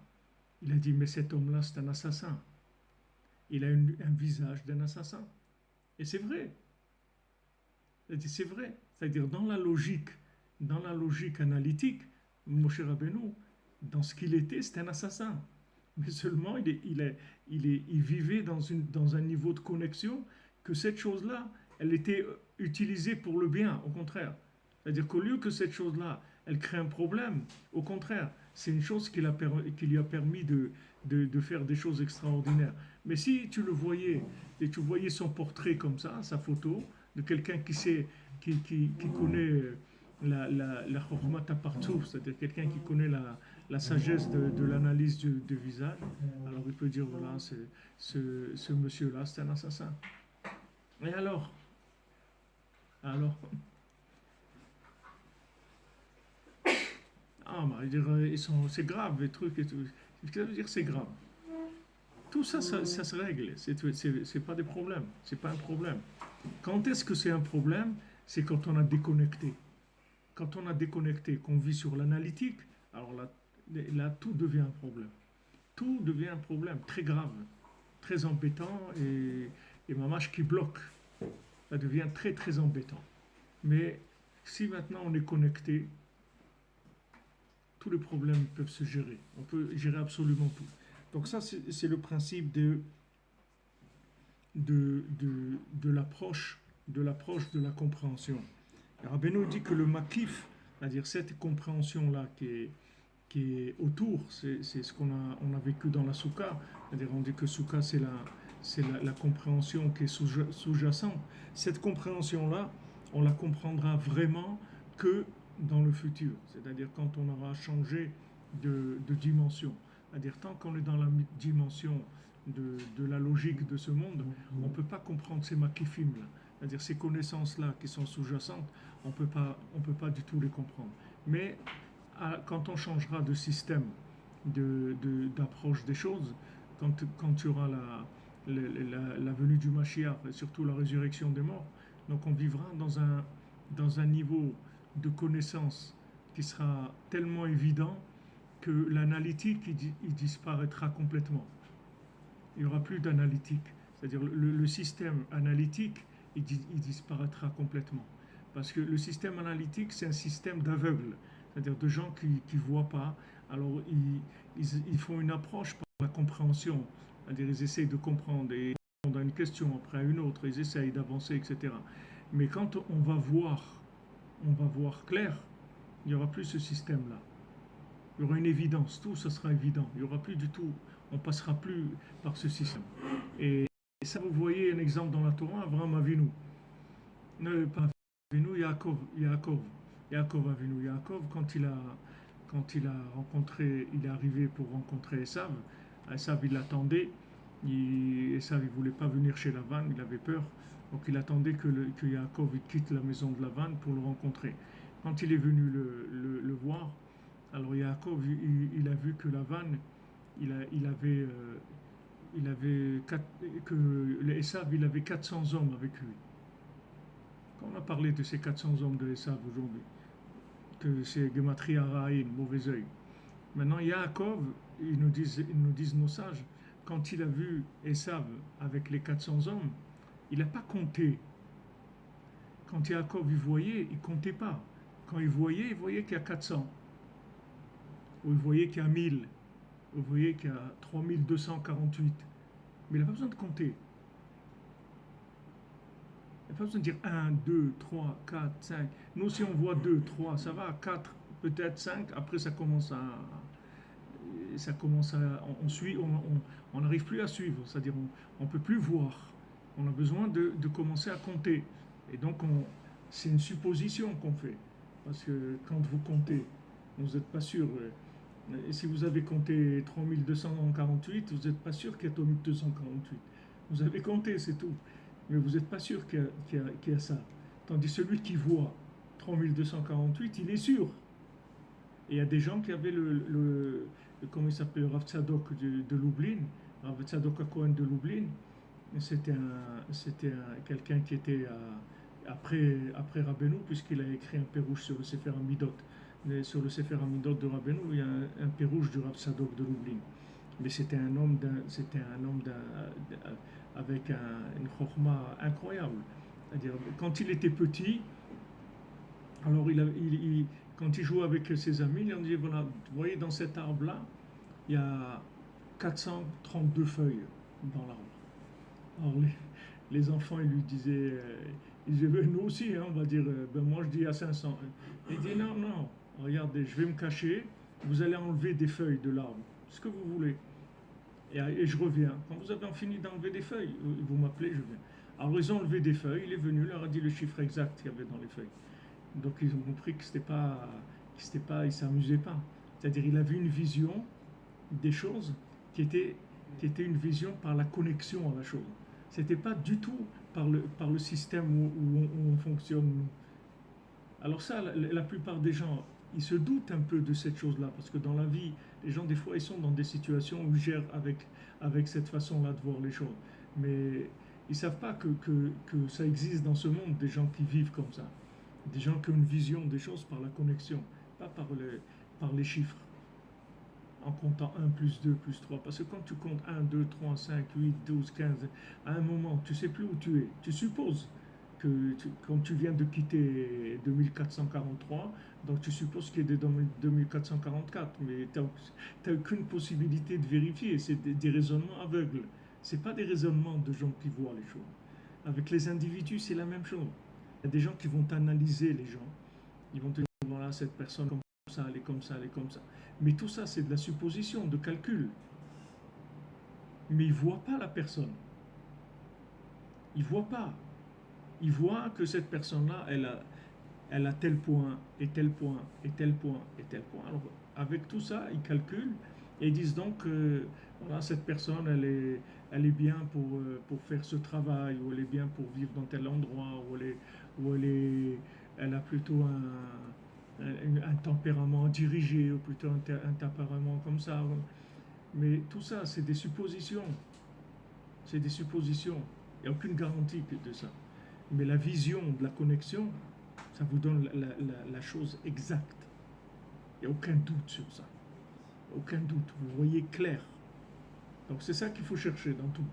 [SPEAKER 3] il a dit, mais cet homme-là, c'est un assassin. Il a un visage d'un assassin. Et c'est vrai. Il a dit, c'est vrai. C'est-à-dire, dans la logique analytique, Moshe Rabbeinu, dans ce qu'il était, c'est un assassin. Mais seulement, il vivait dans un niveau de connexion que cette chose-là, elle était utilisée pour le bien, au contraire. C'est-à-dire qu'au lieu que cette chose-là, elle crée un problème, au contraire, c'est une chose qui lui a permis de faire des choses extraordinaires. Mais si tu le voyais, et tu voyais son portrait comme ça, sa photo, de quelqu'un qui connaît la chormata partouf, c'est-à-dire quelqu'un qui connaît la sagesse de l'analyse du visage, alors il peut dire, voilà, ce monsieur-là, c'est un assassin. Et alors, bah, c'est grave, les trucs et tout. Ce que ça veut dire, c'est grave. Tout ça, ça se règle. C'est pas des problèmes. C'est pas un problème. Quand est-ce que c'est un problème? C'est quand on a déconnecté. Quand on a déconnecté, qu'on vit sur l'analytique, alors là, tout devient un problème. Tout devient un problème très grave, très embêtant et mamache qui bloque. Ça devient très très embêtant. Mais si maintenant on est connecté, tous les problèmes peuvent se gérer. On peut gérer absolument tout. Donc ça, c'est le principe de l'approche de la compréhension. Rabbeinu dit que le makif, c'est-à-dire cette compréhension-là qui est autour, c'est ce qu'on a vécu dans la soukha, c'est-à-dire on dit que soukha c'est la compréhension qui est sous-jacente. Cette compréhension-là, on la comprendra vraiment que dans le futur, c'est-à-dire quand on aura changé de dimension. C'est-à-dire tant qu'on est dans la dimension de la logique de ce monde, on ne peut pas comprendre ces makifim-là. C'est-à-dire ces connaissances-là qui sont sous-jacentes, on peut pas du tout les comprendre. Mais quand on changera de système d'approche des choses, quand il y aura la venue du Mashiach et surtout la résurrection des morts, donc on vivra dans un niveau de connaissance qui sera tellement évident que l'analytique il disparaîtra complètement. Il n'y aura plus d'analytique. C'est-à-dire le système analytique il disparaîtra complètement. Parce que le système analytique, c'est un système d'aveugles, c'est-à-dire de gens qui ne voient pas. Alors ils font une approche par la compréhension, c'est-à-dire ils essayent de comprendre et ils répondent à une question après à une autre, ils essayent d'avancer, etc. Mais quand on va voir clair, il n'y aura plus ce système-là. Il y aura une évidence, tout ça sera évident. Il n'y aura plus du tout, on passera plus par ce système. Et ça, vous voyez un exemple dans la Torah, Avraham Avinu. Non, pas Avinu, Yaakov Avinu. Yaakov, quand il a rencontré, il est arrivé pour rencontrer Esav. Esav, il l'attendait. Esav, il ne voulait pas venir chez Lavan, il avait peur. Donc il attendait que Yaakov il quitte la maison de Lavan pour le rencontrer. Quand il est venu le voir, alors Yaakov, il a vu que Lavan, il avait Esav, il avait 400 hommes avec lui. Quand on a parlé de ces 400 hommes de Esav aujourd'hui, que c'est Gematria Ra'in, mauvais œil. Maintenant, Yaakov, ils nous disent nos sages, quand il a vu Esav avec les 400 hommes, il n'a pas compté. Quand Yaakov il voyait, il ne comptait pas. Quand il voyait qu'il y a 400. Ou il voyait qu'il y a 1000. Ou il voyait qu'il y a 3248. Mais il n'a pas besoin de compter. Il n'a pas besoin de dire 1, 2, 3, 4, 5. Nous, si on voit 2, 3, ça va. 4, peut-être 5. Après, ça commence à on n'arrive plus à suivre. C'est-à-dire, on ne peut plus voir. On a besoin de commencer à compter. Et donc, c'est une supposition qu'on fait. Parce que quand vous comptez, vous n'êtes pas sûr. Et si vous avez compté 3248, vous n'êtes pas sûr qu'il y a 3248. Vous avez compté, c'est tout. Mais vous n'êtes pas sûr qu'il y a ça. Tandis celui qui voit 3248, il est sûr. Et il y a des gens qui avaient comment il s'appelle, le Rav Tzadok de Lublin, Rav Tzadok HaKohen de Lublin. C'était quelqu'un qui était après Rabbeinu, puisqu'il a écrit un pérouche sur le Sefer Hamidot. Sur le Sefer Hamidot de Rabbeinu, il y a un pérouche du Rav Tzadok de Lublin. Mais c'était un homme avec une chorma incroyable. C'est-à-dire, quand il était petit, alors quand il jouait avec ses amis, il leur disait, voilà, vous voyez, dans cet arbre-là, il y a 432 feuilles dans l'arbre. Alors les enfants, ils lui disaient, ben, nous aussi, hein, on va dire, ben moi je dis à 500. Il dit, non, regardez, je vais me cacher, vous allez enlever des feuilles de l'arbre, ce que vous voulez. Et je reviens. Quand vous avez fini d'enlever des feuilles, vous m'appelez, je viens. Alors ils ont enlevé des feuilles, il est venu, il leur a dit le chiffre exact qu'il y avait dans les feuilles. Donc ils ont compris que il s'amusait pas. C'est-à-dire il avait une vision des choses qui était une vision par la connexion à la chose. C'était pas du tout par le système où on fonctionne nous. Alors ça, la plupart des gens, ils se doutent un peu de cette chose-là, parce que dans la vie, les gens, des fois, ils sont dans des situations où ils gèrent avec cette façon-là de voir les choses. Mais ils ne savent pas que ça existe dans ce monde, des gens qui vivent comme ça. Des gens qui ont une vision des choses par la connexion, pas par les chiffres. En comptant 1 plus 2 plus 3. Parce que quand tu comptes 1, 2, 3, 5, 8, 12, 15, à un moment, tu ne sais plus où tu es. Tu supposes que quand tu viens de quitter 2443, donc tu supposes qu'il est de 2444, mais tu n'as aucune possibilité de vérifier. C'est des raisonnements aveugles. Ce n'est pas des raisonnements de gens qui voient les choses. Avec les individus, c'est la même chose. Il y a des gens qui vont analyser les gens. Ils vont te dire, voilà, cette personne comme ça, elle est comme ça, elle est comme ça. Mais tout ça, c'est de la supposition, de calcul. Mais ils ne voient pas la personne. Ils ne voient pas. Ils voient que cette personne-là, elle a tel point, et tel point, et tel point, et tel point. Alors, avec tout ça, ils calculent et ils disent donc que voilà, cette personne, elle est bien pour faire ce travail, ou elle est bien pour vivre dans tel endroit, elle a plutôt un tempérament dirigé, ou plutôt un tempérament comme ça. Mais tout ça, c'est des suppositions. C'est des suppositions. Il n'y a aucune garantie de ça. Mais la vision de la connexion, ça vous donne la chose exacte. Il n'y a aucun doute sur ça. Aucun doute. Vous voyez clair. Donc c'est ça qu'il faut chercher dans tout.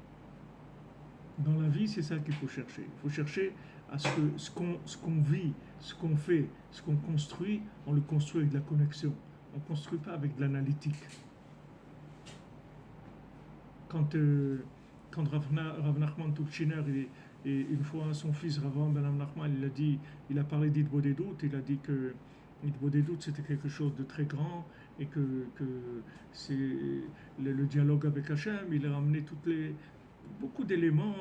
[SPEAKER 3] Dans la vie, c'est ça qu'il faut chercher. Il faut chercher à ce que ce qu'on vit, ce qu'on fait, ce qu'on construit, on le construit avec de la connexion. On ne construit pas avec de l'analytique. Quand Rav Nachman Tuchiner, et une fois son fils Rav Ben Nachman, il a parlé d'Itbodedut, il a dit que Itbodedut c'était quelque chose de très grand et que c'est le dialogue avec Hachem, il a ramené beaucoup d'éléments.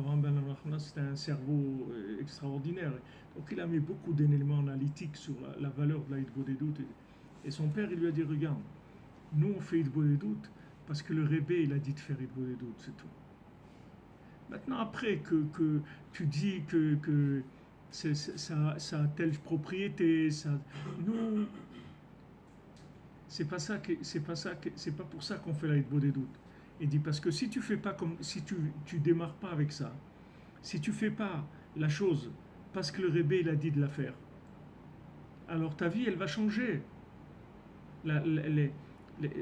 [SPEAKER 3] Rav Ben Nachman c'était un cerveau extraordinaire, donc il a mis beaucoup d'éléments analytiques sur la valeur de la Itbodedut. Et son père il lui a dit regarde, nous on fait Itbodedut parce que le Rebbe, il a dit de faire Itbodedut, c'est tout. Maintenant, après que tu dis que ça a telle propriété, nous, c'est pas pour ça qu'on fait la Itbodedut. Il dit parce que si tu fais pas comme, si tu démarres pas avec ça, si tu fais pas la chose parce que le Rebbe, il a dit de la faire, alors ta vie, elle va changer.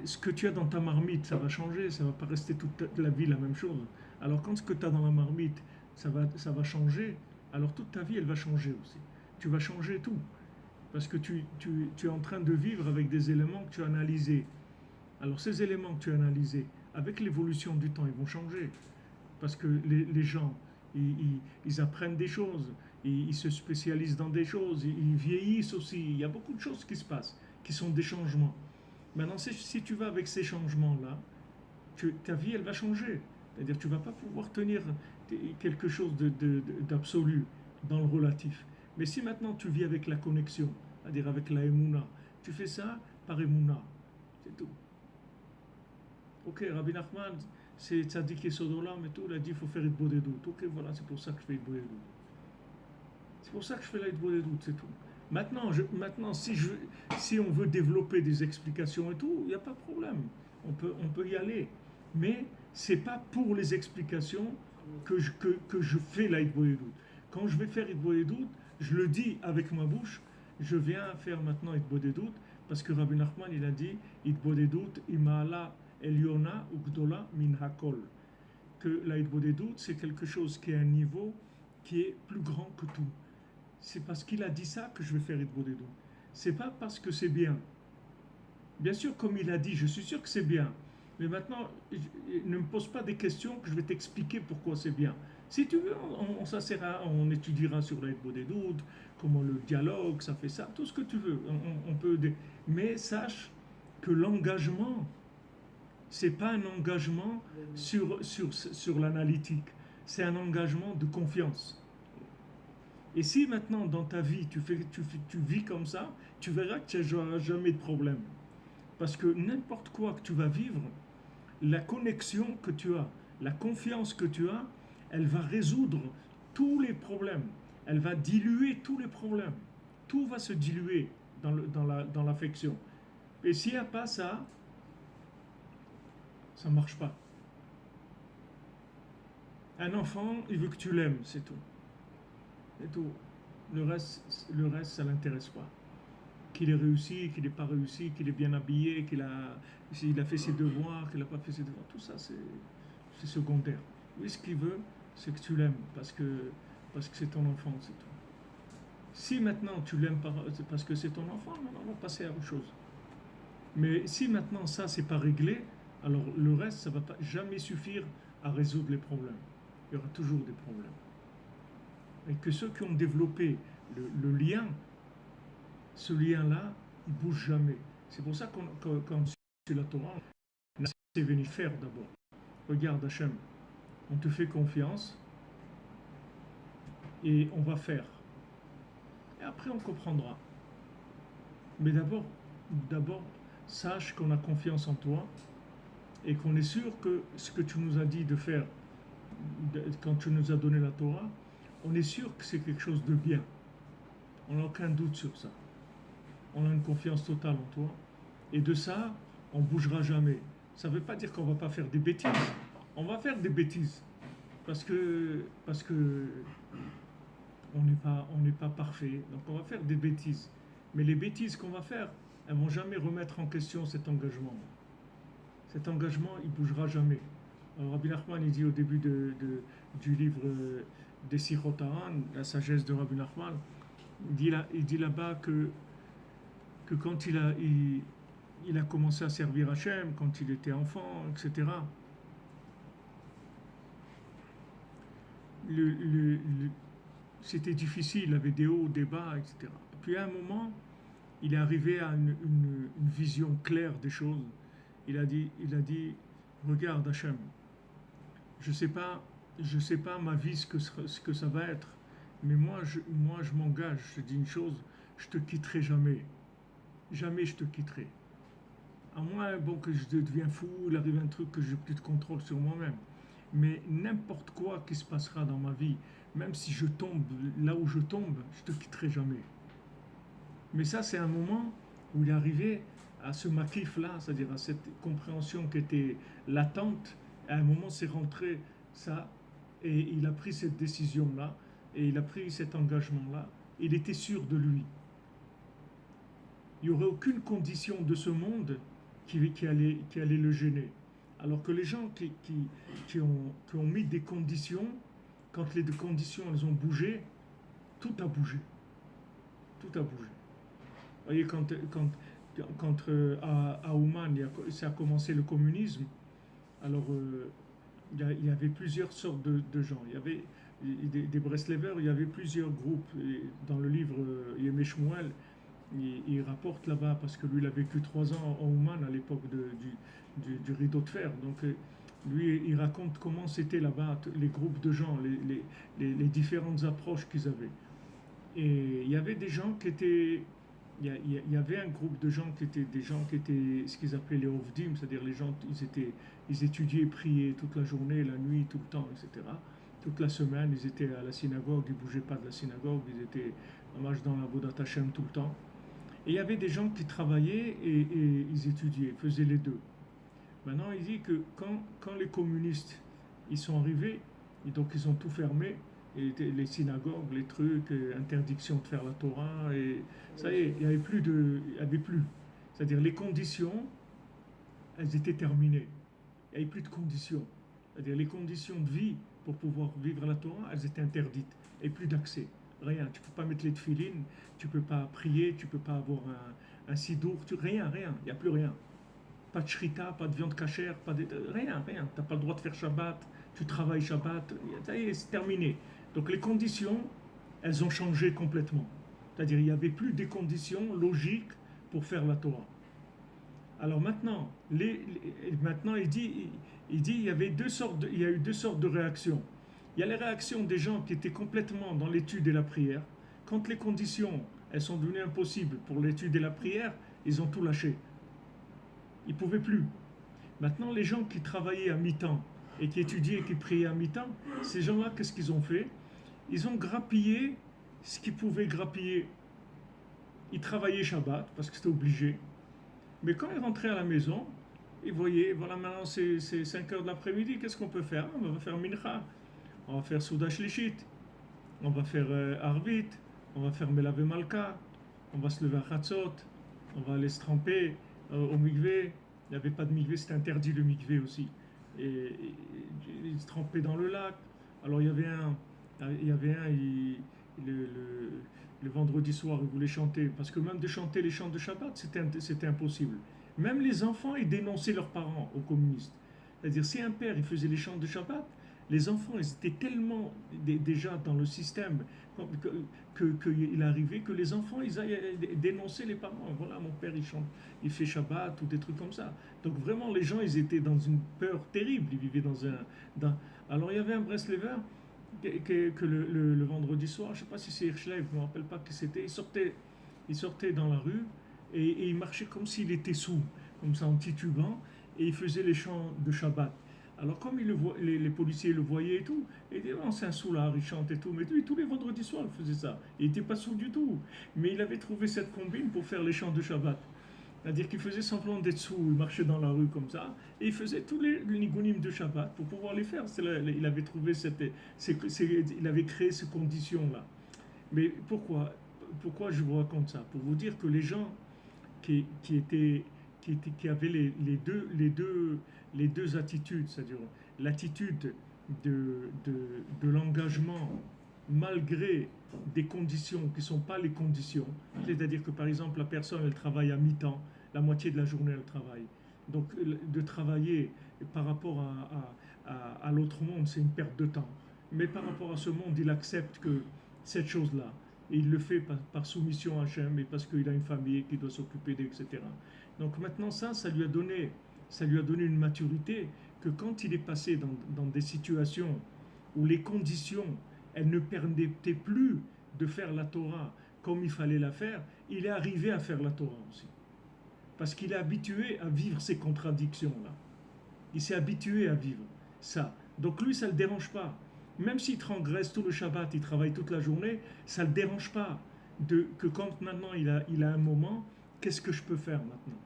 [SPEAKER 3] Ce que tu as dans ta marmite, ça va changer, ça ne va pas rester toute la vie la même chose. Alors quand ce que tu as dans la marmite, ça va changer, alors toute ta vie, elle va changer aussi. Tu vas changer tout. Parce que tu es en train de vivre avec des éléments que tu as analysés. Alors ces éléments que tu as analysés, avec l'évolution du temps, ils vont changer. Parce que les gens, ils apprennent des choses, ils se spécialisent dans des choses, ils vieillissent aussi. Il y a beaucoup de choses qui se passent, qui sont des changements. Maintenant, si tu vas avec ces changements-là, ta vie, elle va changer. C'est-à-dire que tu ne vas pas pouvoir tenir quelque chose d'absolu dans le relatif. Mais si maintenant tu vis avec la connexion, c'est-à-dire avec la Emouna, tu fais ça par Emouna, c'est tout. Ok, Rabbi Nachman, c'est Tzadik Yesod Olam et tout, il a dit qu'il faut faire Itbodedut. Ok, voilà, c'est pour ça que je fais Itbodedut. C'est pour ça que je fais la Itbodedut, c'est tout. Maintenant, si on veut développer des explications et tout, il n'y a pas de problème. On peut y aller. Mais ce n'est pas pour les explications que je fais la Itbodedut. Quand je vais faire Itbodedut, je le dis avec ma bouche, je viens faire maintenant Itbodedut, parce que Rabbi Nachman, il a dit Itbodedut imala eliona ugdola min hakol. Que la Itbodedut, c'est quelque chose qui est un niveau qui est plus grand que tout. C'est parce qu'il a dit ça que je vais faire Itbodedut. C'est pas parce que c'est bien. Bien sûr, comme il a dit, je suis sûr que c'est bien. Mais maintenant, ne me pose pas des questions que je vais t'expliquer pourquoi c'est bien. Si tu veux, on étudiera sur la Itbodedut, comment le dialogue, ça fait ça, tout ce que tu veux. Mais sache que l'engagement, c'est pas un engagement sur l'analytique. C'est un engagement de confiance. Et si maintenant dans ta vie tu vis comme ça, tu verras que tu n'auras jamais de problème. Parce que n'importe quoi que tu vas vivre, la connexion que tu as, la confiance que tu as, elle va résoudre tous les problèmes. Elle va diluer tous les problèmes. Tout va se diluer dans l'affection. Et s'il n'y a pas ça, ça ne marche pas. Un enfant, il veut que tu l'aimes, c'est tout. Et tout. Le reste, ça ne l'intéresse pas. Qu'il ait réussi, qu'il n'ait pas réussi, qu'il est bien habillé, s'il a fait ses devoirs, qu'il n'a pas fait ses devoirs, tout ça, c'est secondaire. Lui, ce qu'il veut, c'est que tu l'aimes, parce que c'est ton enfant, c'est tout. Si maintenant tu l'aimes parce que c'est ton enfant, maintenant on va passer à autre chose. Mais si maintenant ça, c'est pas réglé, alors le reste, ça ne va pas jamais suffire à résoudre les problèmes. Il y aura toujours des problèmes. Et que ceux qui ont développé le lien, ce lien-là, il ne bouge jamais. C'est pour ça quand c'est la Torah, c'est venir faire d'abord. Regarde Hachem, on te fait confiance et on va faire. Et après, on comprendra. Mais d'abord, sache qu'on a confiance en toi et qu'on est sûr que ce que tu nous as dit de faire quand tu nous as donné la Torah, on est sûr que c'est quelque chose de bien. On n'a aucun doute sur ça. On a une confiance totale en toi. Et de ça, on ne bougera jamais. Ça ne veut pas dire qu'on ne va pas faire des bêtises. On va faire des bêtises. Parce que on n'est pas parfait. Donc on va faire des bêtises. Mais les bêtises qu'on va faire, elles ne vont jamais remettre en question cet engagement. Cet engagement, il ne bougera jamais. Alors, Rabbi Nachman, il dit au début du livre des Sichot HaRan, la sagesse de Rabbi Nachman, il dit là-bas que quand il a commencé à servir Hachem, quand il était enfant, etc., c'était difficile, il avait des hauts, des bas, etc. Puis à un moment, il est arrivé à une vision claire des choses. Il a dit, regarde Hachem, je sais pas ma vie ce que ça va être, mais moi je m'engage, je dis une chose, je te quitterai jamais. Jamais je te quitterai. À moins que je devienne fou, il arrive un truc que je n'ai plus de contrôle sur moi-même. Mais n'importe quoi qui se passera dans ma vie, même si je tombe là où je tombe, je te quitterai jamais. Mais ça, c'est un moment où il est arrivé à ce makif-là, c'est-à-dire à cette compréhension qui était latente. À un moment, c'est rentré ça, et il a pris cette décision-là, et il a pris cet engagement-là. Il était sûr de lui. Il n'y aurait aucune condition de ce monde qui allait le gêner. Alors que les gens qui ont mis des conditions, quand les deux conditions elles ont bougé, tout a bougé. Tout a bougé. Vous voyez, quand à Ouman, ça a commencé le communisme, alors il y avait plusieurs sortes de gens. Il y avait des Breslevers, il y avait plusieurs groupes. Et dans le livre Yemé Shmuel, il rapporte là-bas, parce que lui, il a vécu 3 ans en Ouman à l'époque du rideau de fer. Donc, lui, il raconte comment c'était là-bas, les groupes de gens, les différentes approches qu'ils avaient. Et il y avait des gens qui étaient... Il y avait un groupe de gens qui étaient ce qu'ils appelaient les Ovdim, c'est-à-dire les gens, ils étudiaient, priaient toute la journée, la nuit, tout le temps, etc. Toute la semaine, ils étaient à la synagogue, ils ne bougeaient pas de la synagogue, ils étaient en marche dans la Avodat Hashem tout le temps. Et il y avait des gens qui travaillaient et ils étudiaient, faisaient les deux. Maintenant, il dit que quand les communistes ils sont arrivés, et donc ils ont tout fermé, et les synagogues, les trucs, interdiction de faire la Torah, et ça y est, il n'y avait plus. C'est-à-dire les conditions, elles étaient terminées. Il n'y avait plus de conditions. C'est-à-dire les conditions de vie pour pouvoir vivre la Torah, elles étaient interdites. Il n'y avait plus d'accès. Rien. Tu ne peux pas mettre les tefilines, tu ne peux pas prier, tu ne peux pas avoir un sidour, rien. Il n'y a plus rien. Pas de shrita, pas de viande cachère, rien. Tu n'as pas le droit de faire Shabbat, tu travailles Shabbat, ça y est, c'est terminé. Donc les conditions, elles ont changé complètement. C'est-à-dire il n'y avait plus des conditions logiques pour faire la Torah. Alors maintenant, maintenant il dit il y a eu 2 sortes de réactions. Il y a les réactions des gens qui étaient complètement dans l'étude et la prière. Quand les conditions elles sont devenues impossibles pour l'étude et la prière, ils ont tout lâché. Ils ne pouvaient plus. Maintenant, les gens qui travaillaient à mi-temps et qui étudiaient et qui priaient à mi-temps, ces gens-là, qu'est-ce qu'ils ont fait? Ils ont grappillé ce qu'ils pouvaient grappiller. Ils travaillaient Shabbat parce que c'était obligé. Mais quand ils rentraient à la maison, ils voyaient, voilà, maintenant c'est 5 heures de l'après-midi, qu'est-ce qu'on peut faire? On va faire Mincha, on va faire Souda Shlishit, on va faire Arvit, on va faire Melavé Malka, on va se lever à Chatzot, on va aller se tremper au mikvé. Il n'y avait pas de mikvé, c'était interdit le mikvé aussi. Et ils se trempaient dans le lac. Alors il y avait le vendredi soir, il voulait chanter, parce que même de chanter les chants de Shabbat, c'était impossible. Même les enfants, ils dénonçaient leurs parents aux communistes. C'est-à-dire, si un père, il faisait les chants de Shabbat, les enfants, ils étaient tellement déjà dans le système qu'il arrivait que les enfants, ils allaient dénoncer les parents. Voilà, mon père, il chante, il fait Shabbat ou des trucs comme ça. Donc vraiment, les gens, ils étaient dans une peur terrible. Ils vivaient Alors, il y avait un Breslever que le vendredi soir, je ne sais pas si c'est Hirschleif, je ne me rappelle pas qui c'était, il sortait dans la rue et il marchait comme s'il était sous, comme ça en titubant, et il faisait les chants de Shabbat. Alors comme les policiers le voyaient et tout, ils disaient non, c'est un soulard, il chante et tout, mais lui tous les vendredis soirs il faisait ça. Il n'était pas sous du tout, mais il avait trouvé cette combine pour faire les chants de Shabbat. C'est-à-dire qu'il faisait semblant d'être sous, il marchait dans la rue comme ça, et il faisait tous les nigounim de Shabbat pour pouvoir les faire. Il avait trouvé il avait créé ces conditions-là. Mais pourquoi je vous raconte ça? Pour vous dire que les gens qui avaient les deux attitudes, c'est-à-dire l'attitude de l'engagement malgré des conditions qui ne sont pas les conditions. C'est-à-dire que par exemple la personne elle travaille à mi-temps, la moitié de la journée elle travaille. Donc de travailler par rapport à l'autre monde c'est une perte de temps. Mais par rapport à ce monde il accepte que cette chose-là, et il le fait par soumission à Hachem et parce qu'il a une famille qui doit s'occuper d'eux, etc. Donc maintenant ça lui a donné une maturité que quand il est passé dans des situations où les conditions elles ne permettaient plus de faire la Torah comme il fallait la faire, il est arrivé à faire la Torah aussi. Parce qu'il est habitué à vivre ces contradictions-là. Il s'est habitué à vivre ça. Donc lui, ça ne le dérange pas. Même s'il transgresse tout le Shabbat, il travaille toute la journée, ça ne le dérange pas que quand maintenant il a un moment, qu'est-ce que je peux faire maintenant?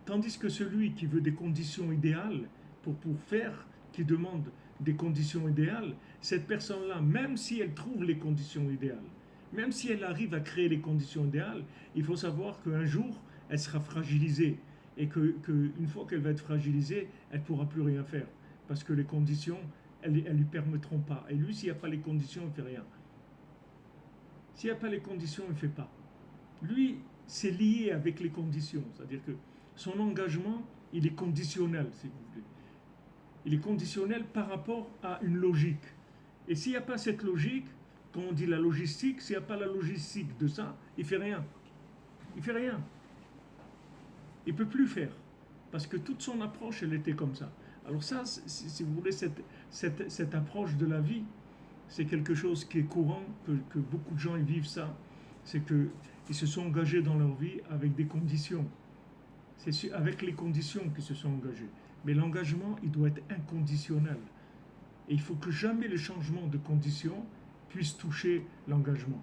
[SPEAKER 3] Tandis que celui qui veut des conditions idéales pour faire, qui demande des conditions idéales, cette personne-là, même si elle trouve les conditions idéales, même si elle arrive à créer les conditions idéales, il faut savoir qu'un jour, elle sera fragilisée et qu'une fois qu'elle va être fragilisée, elle ne pourra plus rien faire parce que les conditions, elles ne lui permettront pas. Et lui, s'il n'y a pas les conditions, il ne fait rien. S'il n'y a pas les conditions, il ne fait pas. Lui, c'est lié avec les conditions, c'est-à-dire que son engagement, il est conditionnel, si vous voulez. Il est conditionnel par rapport à une logique. Et s'il n'y a pas cette logique, quand on dit la logistique, s'il n'y a pas la logistique de ça, il ne fait rien. Il ne fait rien. Il ne peut plus faire. Parce que toute son approche, elle était comme ça. Alors ça, si vous voulez, cette approche de la vie, c'est quelque chose qui est courant, que beaucoup de gens ils vivent ça. C'est qu'ils se sont engagés dans leur vie avec des conditions. C'est avec les conditions qu'ils se sont engagés. Mais l'engagement, il doit être inconditionnel. Et il faut que jamais le changement de conditions puisse toucher l'engagement.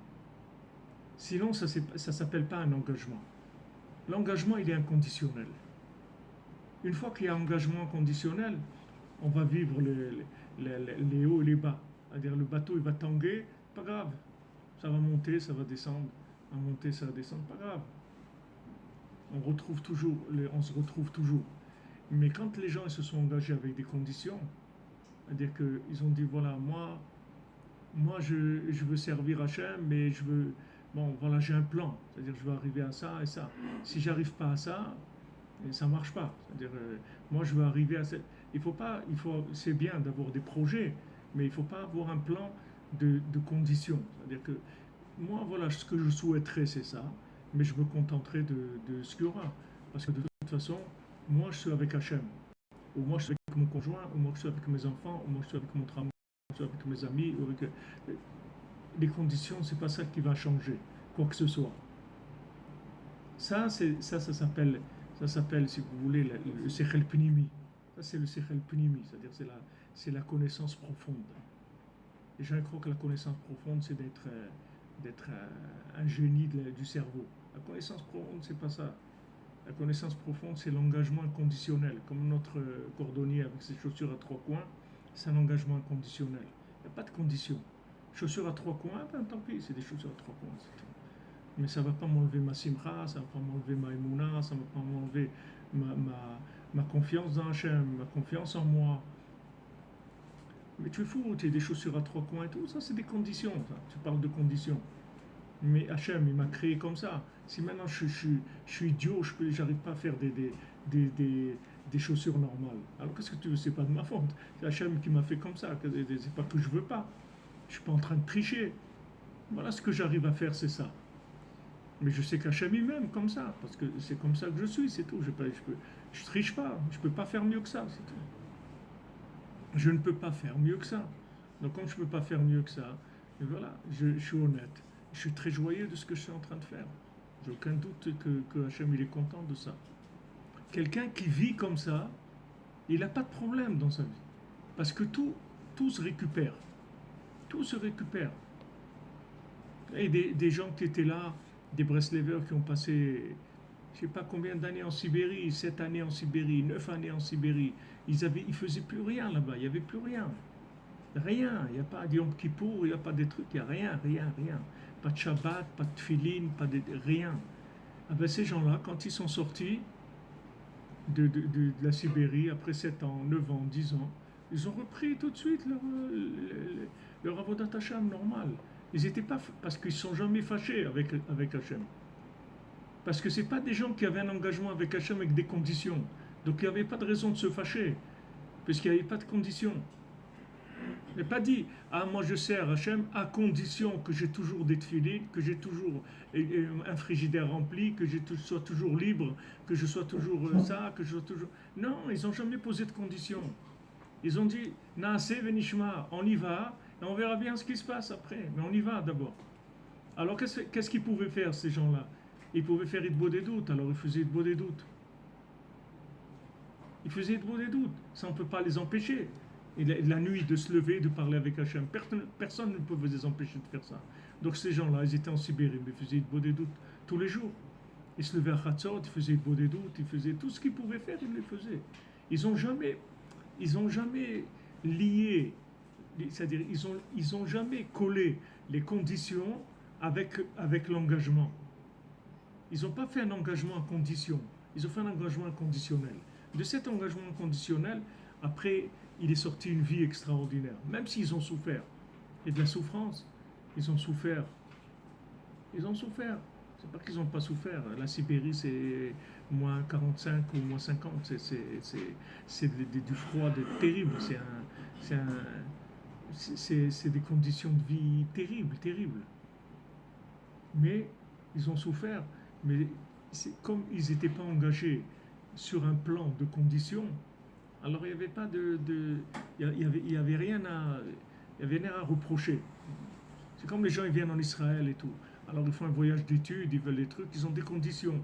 [SPEAKER 3] Sinon, ça ne s'appelle pas un engagement. L'engagement, il est inconditionnel. Une fois qu'il y a engagement conditionnel, on va vivre les hauts et les bas. C'est-à-dire le bateau, il va tanguer, pas grave. Ça va monter, ça va descendre. Ça va monter, ça va descendre, pas grave. On se retrouve toujours. Mais quand les gens ils se sont engagés avec des conditions, c'est-à-dire qu'ils ont dit, voilà, moi je veux servir Hachem, mais j'ai un plan. C'est-à-dire je veux arriver à ça et ça. Si j'arrive pas à ça, ça marche pas. C'est-à-dire, moi je veux arriver à cette... c'est bien d'avoir des projets, mais il faut pas avoir un plan de conditions. C'est-à-dire que moi, voilà, ce que je souhaiterais, c'est ça, mais je me contenterai de ce qu'il y aura. Parce que de toute façon, moi je suis avec Hachem, ou moi je suis avec mon conjoint, ou moi je suis avec mes enfants, ou moi je suis avec mon travail, ou moi je suis avec mes amis, ou avec... Les conditions, c'est pas ça qui va changer, quoi que ce soit. Ça s'appelle, si vous voulez, le Sechel Pnimi. Ça, c'est le Sechel Pnimi, c'est-à-dire c'est la connaissance profonde. Et je crois que la connaissance profonde, c'est d'être un génie du cerveau. La connaissance profonde, c'est pas ça. La connaissance profonde, c'est l'engagement inconditionnel. Comme notre cordonnier avec ses chaussures à 3 coins, c'est un engagement inconditionnel. Il n'y a pas de condition. Chaussures à 3 coins, ben tant pis, c'est des chaussures à 3 coins, c'est tout. Mais ça ne va pas m'enlever ma simra, ça ne va pas m'enlever ma émouna, ça ne va pas m'enlever ma confiance dans Hachem, ma confiance en moi. Mais tu es fou, tu as des chaussures à 3 coins et tout, ça c'est des conditions, ça. Tu parles de conditions. Mais Hachem, il m'a créé comme ça. Si maintenant je suis idiot, je n'arrive pas à faire des chaussures normales. Alors qu'est-ce que tu veux? C'est pas de ma faute. C'est Hachem qui m'a fait comme ça. C'est pas que je veux pas. Je suis pas en train de tricher. Voilà ce que j'arrive à faire, c'est ça. Mais je sais qu'Hachem il m'aime comme ça, parce que c'est comme ça que je suis, c'est tout. Je triche pas, je peux pas faire mieux que ça, c'est tout. Je ne peux pas faire mieux que ça. Donc comme je ne peux pas faire mieux que ça, et voilà, je suis honnête. Je suis très joyeux de ce que je suis en train de faire. J'ai aucun doute que Hachem il est content de ça. Quelqu'un qui vit comme ça, il n'a pas de problème dans sa vie. Parce que tout se récupère. Tout se récupère. Et des gens qui étaient là, des Breslevers qui ont passé, je ne sais pas combien d'années en Sibérie, 7 années en Sibérie, 9 années en Sibérie, ils ne faisaient plus rien là-bas, il n'y avait plus rien. Rien, il n'y a pas de Yom Kippour, il n'y a pas de trucs, il n'y a rien, rien, rien. Pas de Shabbat, pas de Tfilin, pas de rien. Ah ben ces gens-là, quand ils sont sortis de la Sibérie, après 7 ans, 9 ans, 10 ans, ils ont repris tout de suite leur avodat Hashem normal. Ils n'étaient pas, parce qu'ils ne sont jamais fâchés avec Hashem. Parce que ce n'est pas des gens qui avaient un engagement avec Hashem avec des conditions. Donc il n'y avait pas de raison de se fâcher, puisqu'il n'y avait pas de conditions. Il n'est pas dit, ah moi je sers Hachem à condition que j'ai toujours des tefilines, que j'ai toujours un frigidaire rempli, que je sois toujours libre, que je sois toujours ça, que je sois toujours... Non, ils n'ont jamais posé de conditions. Ils ont dit, Naase venishma, on y va, et on verra bien ce qui se passe après, mais on y va d'abord. Alors qu'est-ce qu'ils pouvaient faire ces gens-là? Ils pouvaient faire Idbo des doutes, alors ils faisaient Idbo des doutes. Ils faisaient Idbo des doutes, ça on ne peut pas les empêcher. Et la nuit, de se lever, de parler avec Hachem. Personne ne pouvait les empêcher de faire ça. Donc ces gens-là, ils étaient en Sibérie, mais ils faisaient Idbo des doutes tous les jours. Ils se levaient à Chatzot, ils faisaient Idbo des doutes, ils faisaient tout ce qu'ils pouvaient faire, ils le faisaient. Ils n'ont jamais lié, c'est-à-dire ils ont jamais collé les conditions avec l'engagement. Ils n'ont pas fait un engagement en condition, ils ont fait un engagement inconditionnel. De cet engagement inconditionnel, après, il est sorti une vie extraordinaire, même s'ils ont souffert. Et de la souffrance, ils ont souffert. Ils ont souffert. C'est pas qu'ils n'ont pas souffert. La Sibérie, c'est moins 45 ou moins 50. C'est du froid terrible. C'est des conditions de vie terribles, terribles. Mais ils ont souffert. Mais comme ils n'étaient pas engagés sur un plan de conditions, alors il n'y avait pas il y avait rien à reprocher. C'est comme les gens ils viennent en Israël et tout. Alors ils font un voyage d'études, ils veulent des trucs, ils ont des conditions.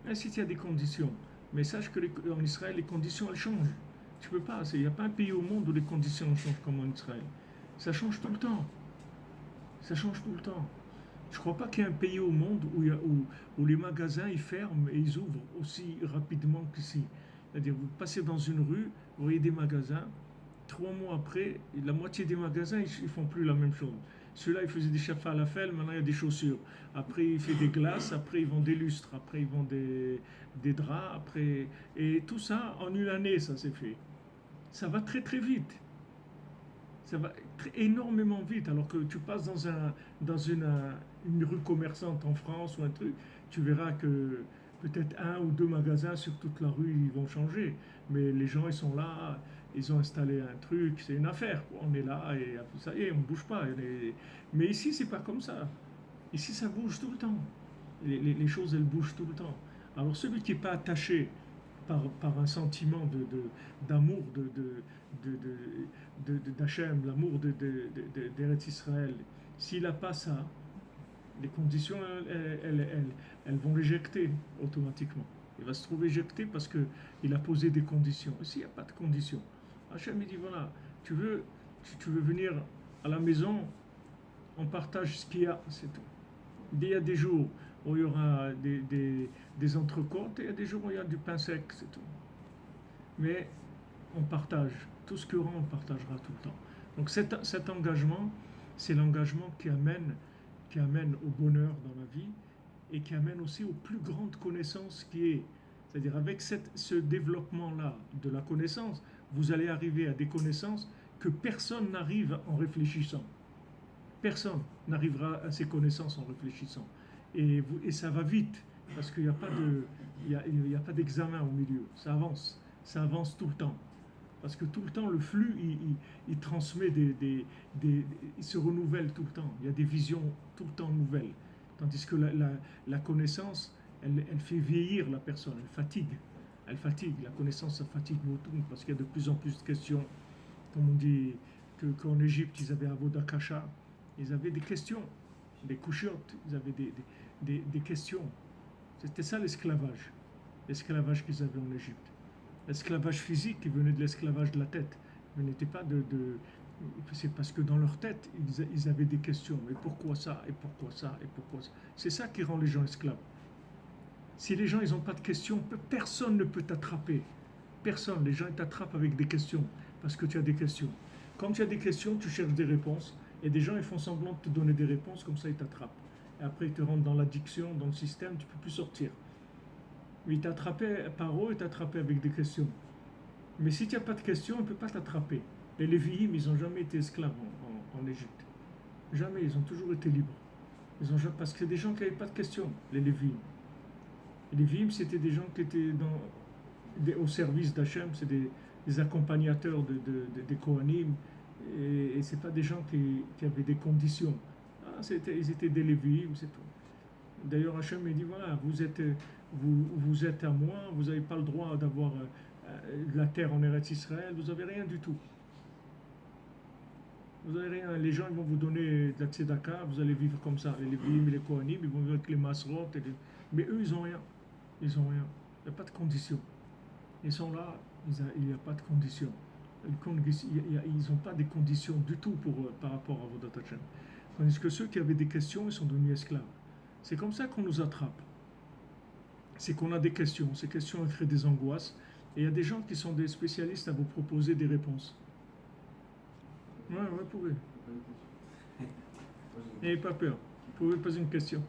[SPEAKER 3] Ainsi il y a des conditions. Mais sache que en Israël les conditions elles changent. Tu peux pas. Il n'y a pas un pays au monde où les conditions changent comme en Israël. Ça change tout le temps. Ça change tout le temps. Je ne crois pas qu'il y ait un pays au monde où les magasins ils ferment et ils ouvrent aussi rapidement qu'ici. C'est-à-dire, vous passez dans une rue, vous voyez des magasins, 3 mois après, la moitié des magasins, ils ne font plus la même chose. Ceux-là, ils faisaient des falafel, maintenant il y a des chaussures. Après, ils font des glaces, après, ils vendent des lustres, après, ils vendent des draps, après... Et tout ça, en une année, ça s'est fait. Ça va très très vite. Ça va énormément vite. Alors que tu passes dans une rue commerçante en France ou un truc, tu verras que peut-être 1 ou 2 magasins sur toute la rue, ils vont changer. Mais les gens, ils sont là, ils ont installé un truc, c'est une affaire. On est là et ça y est, on ne bouge pas. Mais ici, c'est pas comme ça. Ici, ça bouge tout le temps. Les choses, elles bougent tout le temps. Alors celui qui n'est pas attaché par un sentiment d'amour d'Hachem, l'amour d'Eretz Israël, s'il n'a pas ça, les conditions, elles vont l'éjecter automatiquement. Il va se trouver éjecté parce qu'il a posé des conditions. Ici, il n'y a pas de conditions. Hachem, il dit, voilà, tu veux venir à la maison, on partage ce qu'il y a, c'est tout. Il y a des jours où il y aura des entrecôtes et il y a des jours où il y a du pain sec, c'est tout. Mais on partage. Tout ce qu'il y aura, on partagera tout le temps. Donc cet engagement, c'est l'engagement qui amène au bonheur dans la vie et qui amène aussi aux plus grandes connaissances qui est. C'est-à-dire avec ce développement-là de la connaissance, vous allez arriver à des connaissances que personne n'arrive en réfléchissant. Personne n'arrivera à ces connaissances en réfléchissant. Et ça va vite, parce qu'il n'y a pas d'examen au milieu. Ça avance tout le temps. Parce que tout le temps, le flux, il transmet il se renouvelle tout le temps. Il y a des visions tout le temps nouvelles. Tandis que la connaissance, elle fait vieillir la personne, elle fatigue. La connaissance, ça fatigue beaucoup, parce qu'il y a de plus en plus de questions, comme on dit, qu'en Égypte, ils avaient Avoda Kasha, ils avaient des questions, des couchottes, ils avaient des questions. C'était ça l'esclavage qu'ils avaient en Égypte. L'esclavage physique qui venait de l'esclavage de la tête. Mais n'était pas c'est parce que dans leur tête, ils avaient des questions. Mais pourquoi ça? Et pourquoi ça? Et pourquoi ça? C'est ça qui rend les gens esclaves. Si les gens, ils n'ont pas de questions, personne ne peut t'attraper. Personne. Les gens, ils t'attrapent avec des questions. Parce que tu as des questions. Quand tu as des questions, tu cherches des réponses. Et des gens, ils font semblant de te donner des réponses. Comme ça, ils t'attrapent. Et après, ils te rentrent dans l'addiction, dans le système. Tu ne peux plus sortir. Il t'a attrapé par eux, il t'a attrapé avec des questions. Mais si tu n'as pas de questions, on ne peut pas t'attraper. Les Lévi'im, ils n'ont jamais été esclaves en Égypte. Jamais, ils ont toujours été libres. Parce que c'est des gens qui n'avaient pas de questions, les Lévi'im. Les Lévi'im, c'était des gens qui étaient au service d'Hachem, c'est des accompagnateurs des Kohanim, et ce n'est pas des gens qui avaient des conditions. Ils étaient des Lévi'im, c'est tout. D'ailleurs, Hachem me dit, voilà, vous êtes à moi, vous n'avez pas le droit d'avoir la terre en Eretz Israël, vous n'avez rien du tout. Vous n'avez rien. Les gens ils vont vous donner de la tzedaka, vous allez vivre comme ça. Les Lévi'im et les Kohanim, ils vont vivre avec les masrot. Mais eux, ils n'ont rien. Ils n'ont rien. Il n'y a pas de conditions. Ils sont là, il n'y a pas de conditions. Ils n'ont pas des conditions du tout par rapport à Avodat Hashem. Tandis que ceux qui avaient des questions, ils sont devenus esclaves. C'est comme ça qu'on nous attrape. C'est qu'on a des questions. Ces questions créent des angoisses. Et il y a des gens qui sont des spécialistes à vous proposer des réponses. Ouais, vous pouvez. N'ayez pas peur. Vous pouvez poser une question.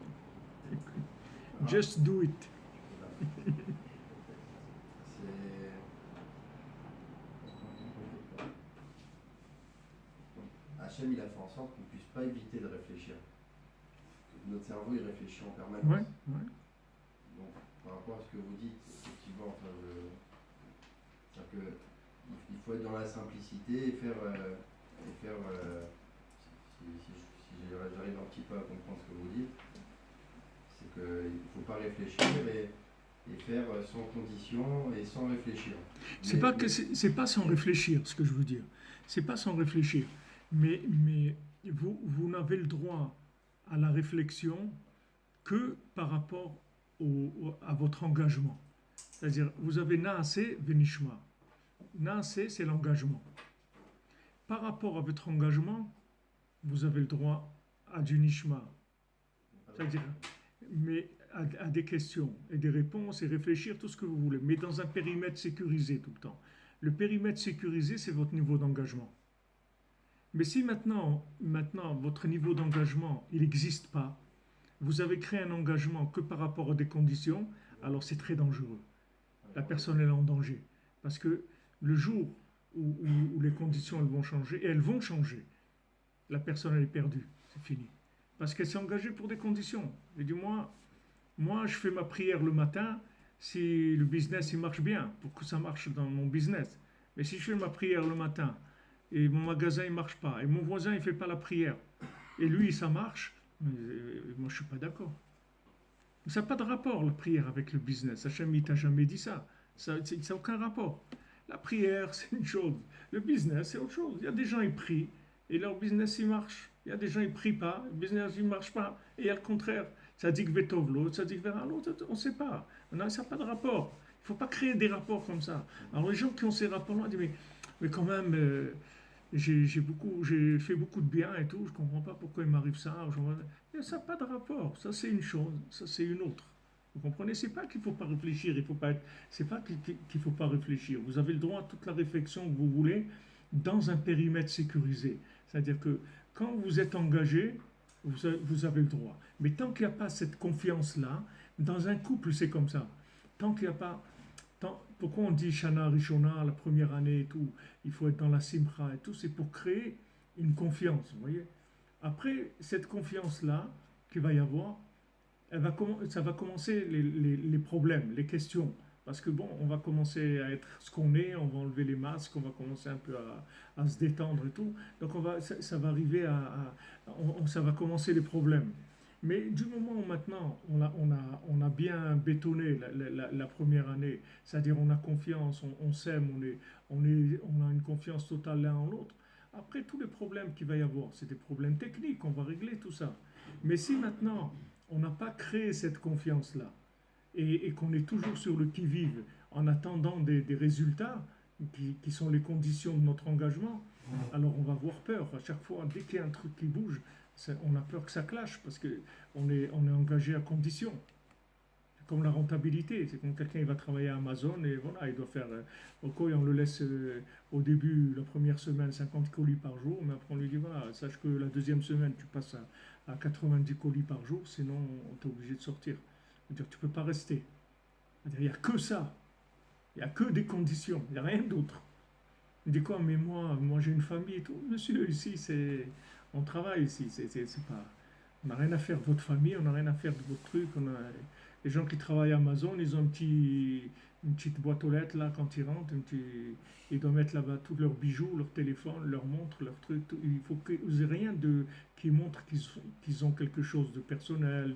[SPEAKER 3] Just do it.
[SPEAKER 1] Hachem, il a fait en sorte qu'on ne puisse pas éviter de réfléchir. Notre cerveau, il réfléchit en permanence.
[SPEAKER 3] Ouais, ouais.
[SPEAKER 1] Donc, par rapport à ce que vous dites, effectivement, c'est-à-dire qu'il faut être dans la simplicité et faire si j'arrive un petit peu à comprendre ce que vous dites, c'est qu'il ne faut pas réfléchir et faire sans condition et sans réfléchir.
[SPEAKER 3] C'est pas sans réfléchir, ce que je veux dire. C'est pas sans réfléchir. Mais vous n'avez le droit à la réflexion que par rapport à votre engagement. C'est-à-dire, vous avez Naaseh Venishma. Naaseh, c'est l'engagement. Par rapport à votre engagement, vous avez le droit à du Nishma. C'est-à-dire, mais à des questions et des réponses et réfléchir tout ce que vous voulez, mais dans un périmètre sécurisé tout le temps. Le périmètre sécurisé, c'est votre niveau d'engagement. Mais si maintenant votre niveau d'engagement, il n'existe pas, vous avez créé un engagement que par rapport à des conditions, alors c'est très dangereux. La personne est en danger. Parce que le jour où les conditions elles vont changer, et elles vont changer, la personne elle est perdue, c'est fini. Parce qu'elle s'est engagée pour des conditions. Et du moins, moi je fais ma prière le matin si le business il marche bien, pour que ça marche dans mon business. Mais si je fais ma prière le matin, et mon magasin il marche pas, et mon voisin il fait pas la prière, et lui ça marche, moi je suis pas d'accord. Ça n'a pas de rapport la prière avec le business. Hachem il t'a jamais dit ça. Ça n'a aucun rapport. La prière c'est une chose, le business c'est autre chose. Il y a des gens ils prient et leur business il marche. Il y a des gens ils prient pas, le business il marche pas. Et il y a le contraire. Ça dit que Vetov l'autre, ça dit que vers l'autre, on ne sait pas. Non, ça n'a pas de rapport. Il ne faut pas créer des rapports comme ça. Alors les gens qui ont ces rapports-là disent mais quand même. J'ai fait beaucoup de bien et tout, je ne comprends pas pourquoi il m'arrive ça. Mais ça n'a pas de rapport, ça c'est une chose, ça c'est une autre. Vous comprenez? C'est pas qu'il ne faut pas réfléchir, c'est pas qu'il ne faut pas réfléchir. Vous avez le droit à toute la réflexion que vous voulez dans un périmètre sécurisé. C'est-à-dire que quand vous êtes engagé, vous avez le droit. Mais tant qu'il n'y a pas cette confiance-là, dans un couple c'est comme ça. Tant qu'il n'y a pas... Pourquoi on dit Shana Rishona, la première année et tout, il faut être dans la Simcha et tout, c'est pour créer une confiance, vous voyez. Après, cette confiance-là qu'il va y avoir, ça va commencer les problèmes, les questions. Parce que bon, on va commencer à être ce qu'on est, on va enlever les masques, on va commencer un peu à se détendre et tout. Donc ça va arriver ça va commencer les problèmes. Mais du moment où maintenant on a bien bétonné la première année, c'est-à-dire on a confiance, on s'aime, on a une confiance totale l'un en l'autre, Après, tous les problèmes qu'il va y avoir, c'est des problèmes techniques, on va régler tout ça. Mais si maintenant, on n'a pas créé cette confiance-là, et qu'on est toujours sur le qui-vive, en attendant des résultats, qui sont les conditions de notre engagement, alors on va avoir peur. À chaque fois, dès qu'il y a un truc qui bouge, on a peur que ça clash, parce qu'on est engagé à condition. Comme la rentabilité, c'est comme quelqu'un il va travailler à Amazon et voilà, il doit faire ok, on le laisse au début, la première semaine, 50 colis par jour, mais après on lui dit voilà, sache que la deuxième semaine, tu passes à 90 colis par jour, sinon on est obligé de sortir. C'est-à-dire tu ne peux pas rester. C'est-à-dire, il n'y a que ça, il n'y a que des conditions, il n'y a rien d'autre. Il dit quoi, mais moi j'ai une famille et tout. Monsieur, ici, on travaille ici, c'est pas, on n'a rien à faire de votre famille, on n'a rien à faire de votre truc, les gens qui travaillent à Amazon, ils ont une petite boîte aux lettres là quand ils rentrent. Ils doivent mettre là-bas tous leurs bijoux, leurs téléphones, leurs montres, leurs trucs. Il faut qu'ils n'aient rien qui montre qu'ils ont quelque chose de personnel,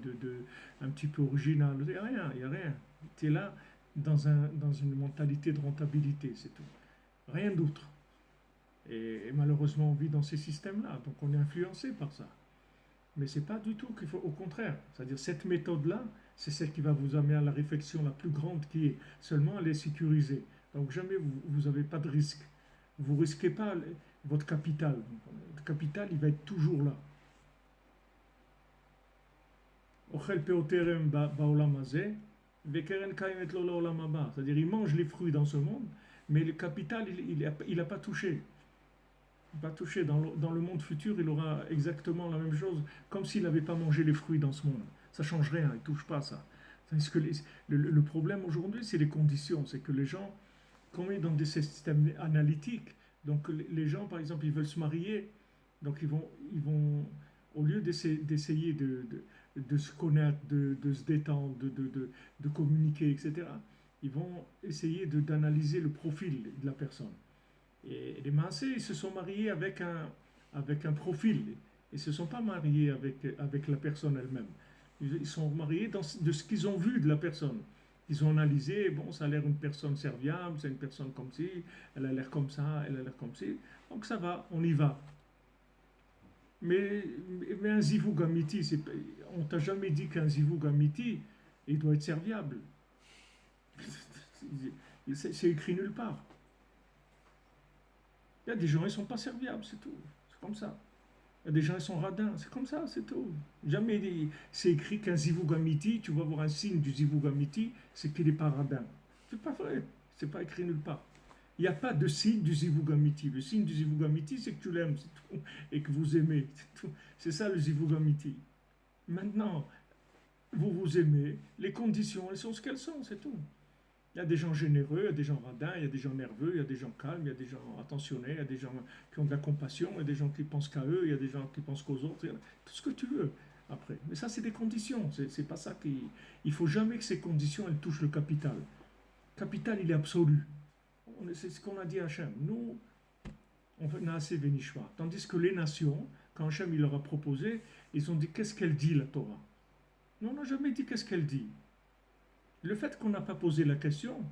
[SPEAKER 3] un petit peu original. Il n'y a rien, il n'y a rien. Tu es là dans une mentalité de rentabilité, c'est tout. Rien d'autre. Et malheureusement, on vit dans ces systèmes-là, donc on est influencé par ça. Mais c'est pas du tout qu'il faut, au contraire. C'est-à-dire cette méthode-là, c'est celle qui va vous amener à la réflexion la plus grande qui est. Seulement, elle est sécurisée. Donc jamais vous n'avez pas de risque. Vous risquez pas votre capital. Le capital, il va être toujours là. C'est-à-dire, il mange les fruits dans ce monde, mais le capital, il n'a pas touché. Pas touché. Dans le monde futur, il aura exactement la même chose, comme s'il n'avait pas mangé les fruits dans ce monde. Ça ne change rien, il ne touche pas à ça. Tandis que le problème aujourd'hui, c'est les conditions. C'est que les gens, comme ils sont dans des systèmes analytiques, donc les gens, par exemple, ils veulent se marier, donc ils vont au lieu d'essayer de se connaître, de se détendre, de communiquer, etc., ils vont essayer d'analyser le profil de la personne. Et les Maasés, ils se sont mariés avec un profil. Ils ne se sont pas mariés avec la personne elle-même. Ils sont mariés de ce qu'ils ont vu de la personne. Ils ont analysé, bon, ça a l'air une personne serviable, c'est une personne comme ci, elle a l'air comme ça, elle a l'air comme ci. Donc ça va, on y va. Mais un zivug amiti, on ne t'a jamais dit qu'un zivug amiti, il doit être serviable. C'est écrit nulle part. Il y a des gens, ils ne sont pas serviables, c'est tout. C'est comme ça. Il y a des gens, ils sont radins, c'est comme ça, c'est tout. Jamais c'est écrit qu'un zivug amiti, tu vas voir un signe du zivug amiti, c'est qu'il n'est pas radin. C'est pas vrai, c'est pas écrit nulle part. Il n'y a pas de signe du zivug amiti. Le signe du zivug amiti, c'est que tu l'aimes, c'est tout, et que vous aimez, c'est tout. C'est ça le zivug amiti. Maintenant, vous vous aimez, les conditions, elles sont ce qu'elles sont, c'est tout. Il y a des gens généreux, il y a des gens radins, il y a des gens nerveux, il y a des gens calmes, il y a des gens attentionnés, il y a des gens qui ont de la compassion, il y a des gens qui pensent qu'à eux, il y a des gens qui pensent qu'aux autres, tout ce que tu veux après. Mais ça, c'est des conditions, c'est pas ça qui... Il faut jamais que ces conditions, elles touchent le capital. Le capital, il est absolu. C'est ce qu'on a dit à Hachem. Nous, on fait Naaseh Venishma. Tandis que les nations, quand Hachem il leur a proposé, ils ont dit qu'est-ce qu'elle dit la Torah. Non, on n'a jamais dit qu'est-ce qu'elle dit. Le fait qu'on n'a pas posé la question,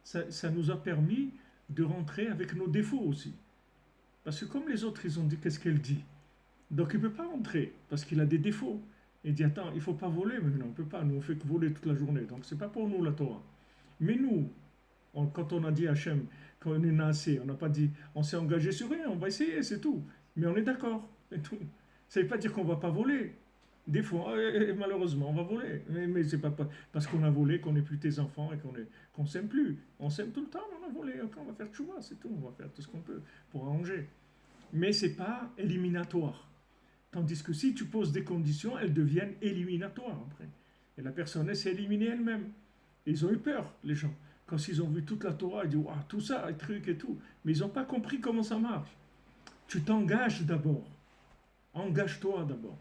[SPEAKER 3] ça nous a permis de rentrer avec nos défauts aussi. Parce que comme les autres, ils ont dit qu'est-ce qu'elle dit. Donc il ne peut pas rentrer, parce qu'il a des défauts. Il dit, attends, il ne faut pas voler, mais non, on ne peut pas, nous on fait que voler toute la journée. Donc ce n'est pas pour nous la Torah. Mais nous, quand on a dit Hachem, quand on est nassé, on n'a pas dit, on s'est engagé sur rien, on va essayer, c'est tout. Mais on est d'accord, c'est tout. Ça ne veut pas dire qu'on ne va pas voler. Des fois, malheureusement, on va voler. Mais c'est pas parce qu'on a volé qu'on n'est plus tes enfants et qu'on s'aime plus. On s'aime tout le temps, on a volé. On va faire tchouva, c'est tout. On va faire tout ce qu'on peut pour arranger. Mais ce n'est pas éliminatoire. Tandis que si tu poses des conditions, elles deviennent éliminatoires après. Et la personne, elle s'est éliminée elle-même. Et ils ont eu peur, les gens. Quand ils ont vu toute la Torah, ils disent waouh, tout ça, les trucs et tout. Mais ils n'ont pas compris comment ça marche. Tu t'engages d'abord. Engage-toi d'abord.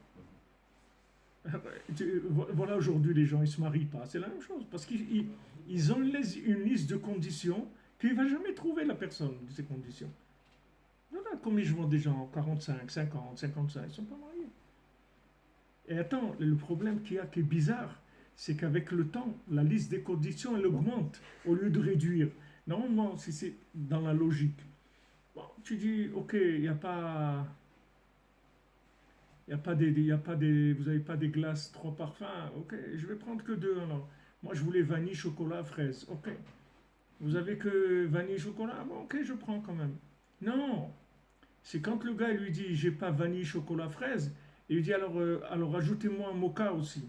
[SPEAKER 3] Voilà, aujourd'hui, les gens, ils ne se marient pas. C'est la même chose. Parce qu'ils ont une liste de conditions qu'il ne va jamais trouver la personne de ces conditions. Voilà, combien je vois des gens, 45, 50, 55, ils ne sont pas mariés. Et attends, le problème qu'il y a qui est bizarre, c'est qu'avec le temps, la liste des conditions, elle augmente au lieu de réduire. Normalement, si c'est dans la logique, Bon, tu dis, ok, il n'y a pas. Il y a pas y a pas des, vous n'avez pas des glaces, trois parfums. Ok, je vais prendre que deux alors. Moi, je voulais vanille, chocolat, fraise. Ok. Vous avez que vanille, chocolat. Bon, ok, je prends quand même. Non, c'est quand le gars lui dit, j'ai pas vanille, chocolat, fraise. Et il lui dit, alors ajoutez-moi un mocha aussi.